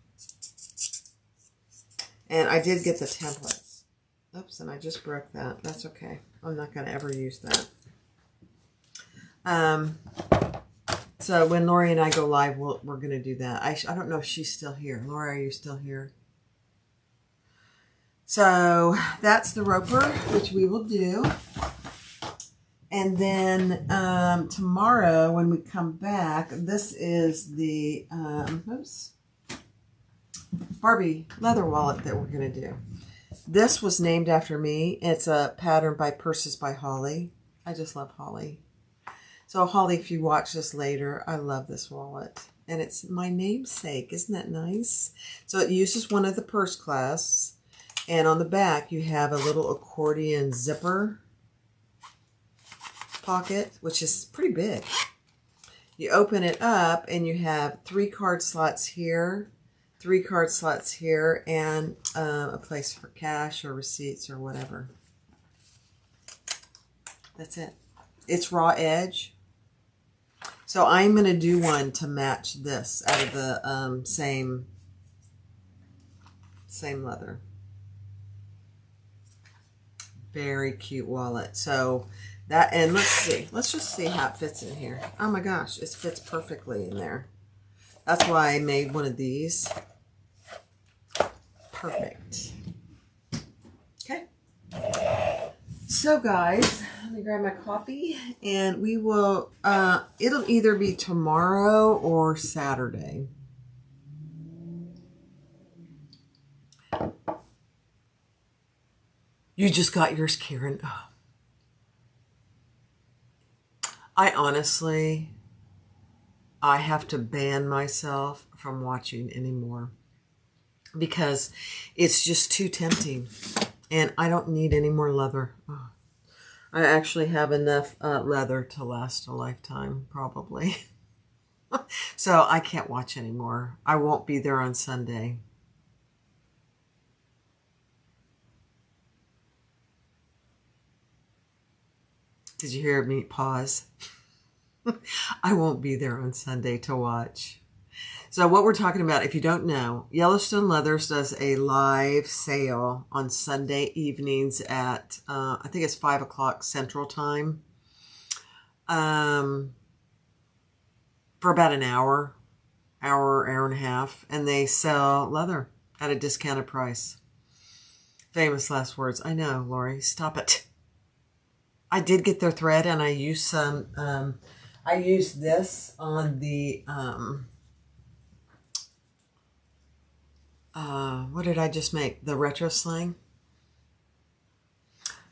And I did get the templates. Oops, and I just broke that. That's okay. I'm not going to ever use that. So when Lori and I go live, we're going to do that. I don't know if she's still here. Lori, are you still here? So that's the Roper, which we will do. And then tomorrow when we come back, this is the Barbie leather wallet that we're going to do. This was named after me. It's a pattern by Purses by Holly. I just love Holly. So Holly, if you watch this later, I love this wallet. And it's my namesake. Isn't that nice? So it uses one of the purse clasps. And on the back, you have a little accordion zipper pocket, which is pretty big. You open it up and you have 3 card slots here, 3 card slots here, and a place for cash or receipts or whatever. That's it. It's raw edge. So I'm going to do one to match this out of the same leather. Very cute wallet. So that, and let's just see how it fits in here. Oh my gosh, it fits perfectly in there. That's why I made one of these. Perfect. Okay. So guys, let me grab my coffee and we will, it'll either be tomorrow or Saturday. You just got yours, Karen. Oh. I honestly, I have to ban myself from watching anymore because it's just too tempting and I don't need any more leather. Oh. I actually have enough leather to last a lifetime, probably. So I can't watch anymore. I won't be there on Sunday. Did you hear me pause? I won't be there on Sunday to watch. So what we're talking about, if you don't know, Yellowstone Leathers does a live sale on Sunday evenings at, I think it's 5 o'clock Central Time, for about an hour and a half, and they sell leather at a discounted price. Famous last words. I know, Lori, stop it. I did get their thread, and I used some, I used this on the, what did I just make? The retro sling.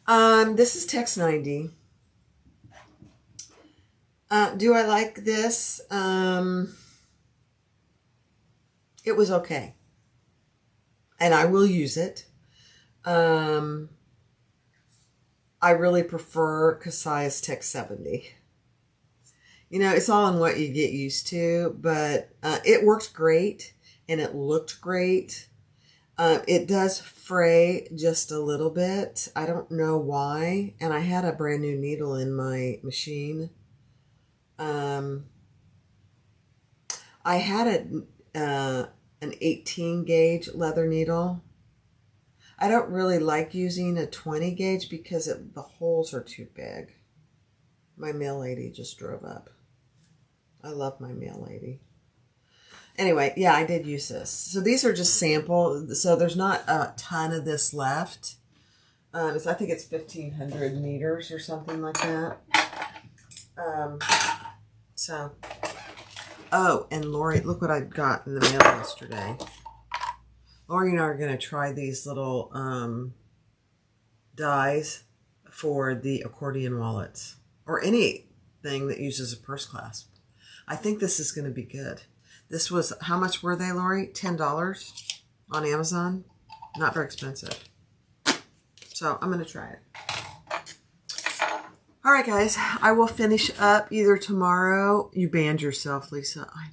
This is Tex 90. Do I like this? It was okay. And I will use it. I really prefer Kasai's Tex 70. You know, it's all in what you get used to, but it worked great and it looked great. It does fray just a little bit. I don't know why. And I had a brand new needle in my machine. I had an 18 gauge leather needle. I don't really like using a 20 gauge because the holes are too big. My mail lady just drove up. I love my mail lady. Anyway, yeah, I did use this. So these are just sample. So there's not a ton of this left. I think it's 1,500 meters or something like that. Oh, and Lori, look what I got in the mail yesterday. Lori and I are going to try these little dies for the accordion wallets or anything that uses a purse clasp. I think this is going to be good. This was, how much were they, Lori? $10 on Amazon. Not very expensive. So I'm going to try it. All right, guys. I will finish up either tomorrow. You banned yourself, Lisa. I know.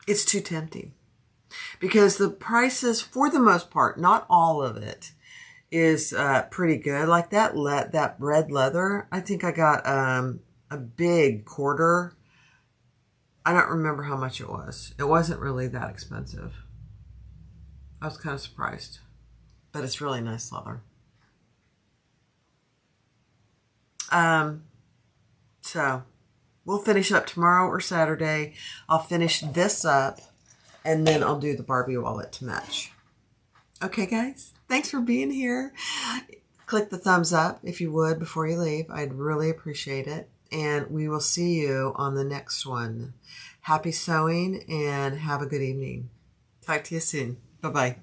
It's too tempting. Because the prices, for the most part, not all of it, is pretty good. Like that red leather, I think I got a big quarter. I don't remember how much it was. It wasn't really that expensive. I was kind of surprised. But it's really nice leather. So, we'll finish up tomorrow or Saturday. I'll finish this up. And then I'll do the Barbie wallet to match. Okay, guys. Thanks for being here. Click the thumbs up if you would before you leave. I'd really appreciate it. And we will see you on the next one. Happy sewing and have a good evening. Talk to you soon. Bye-bye.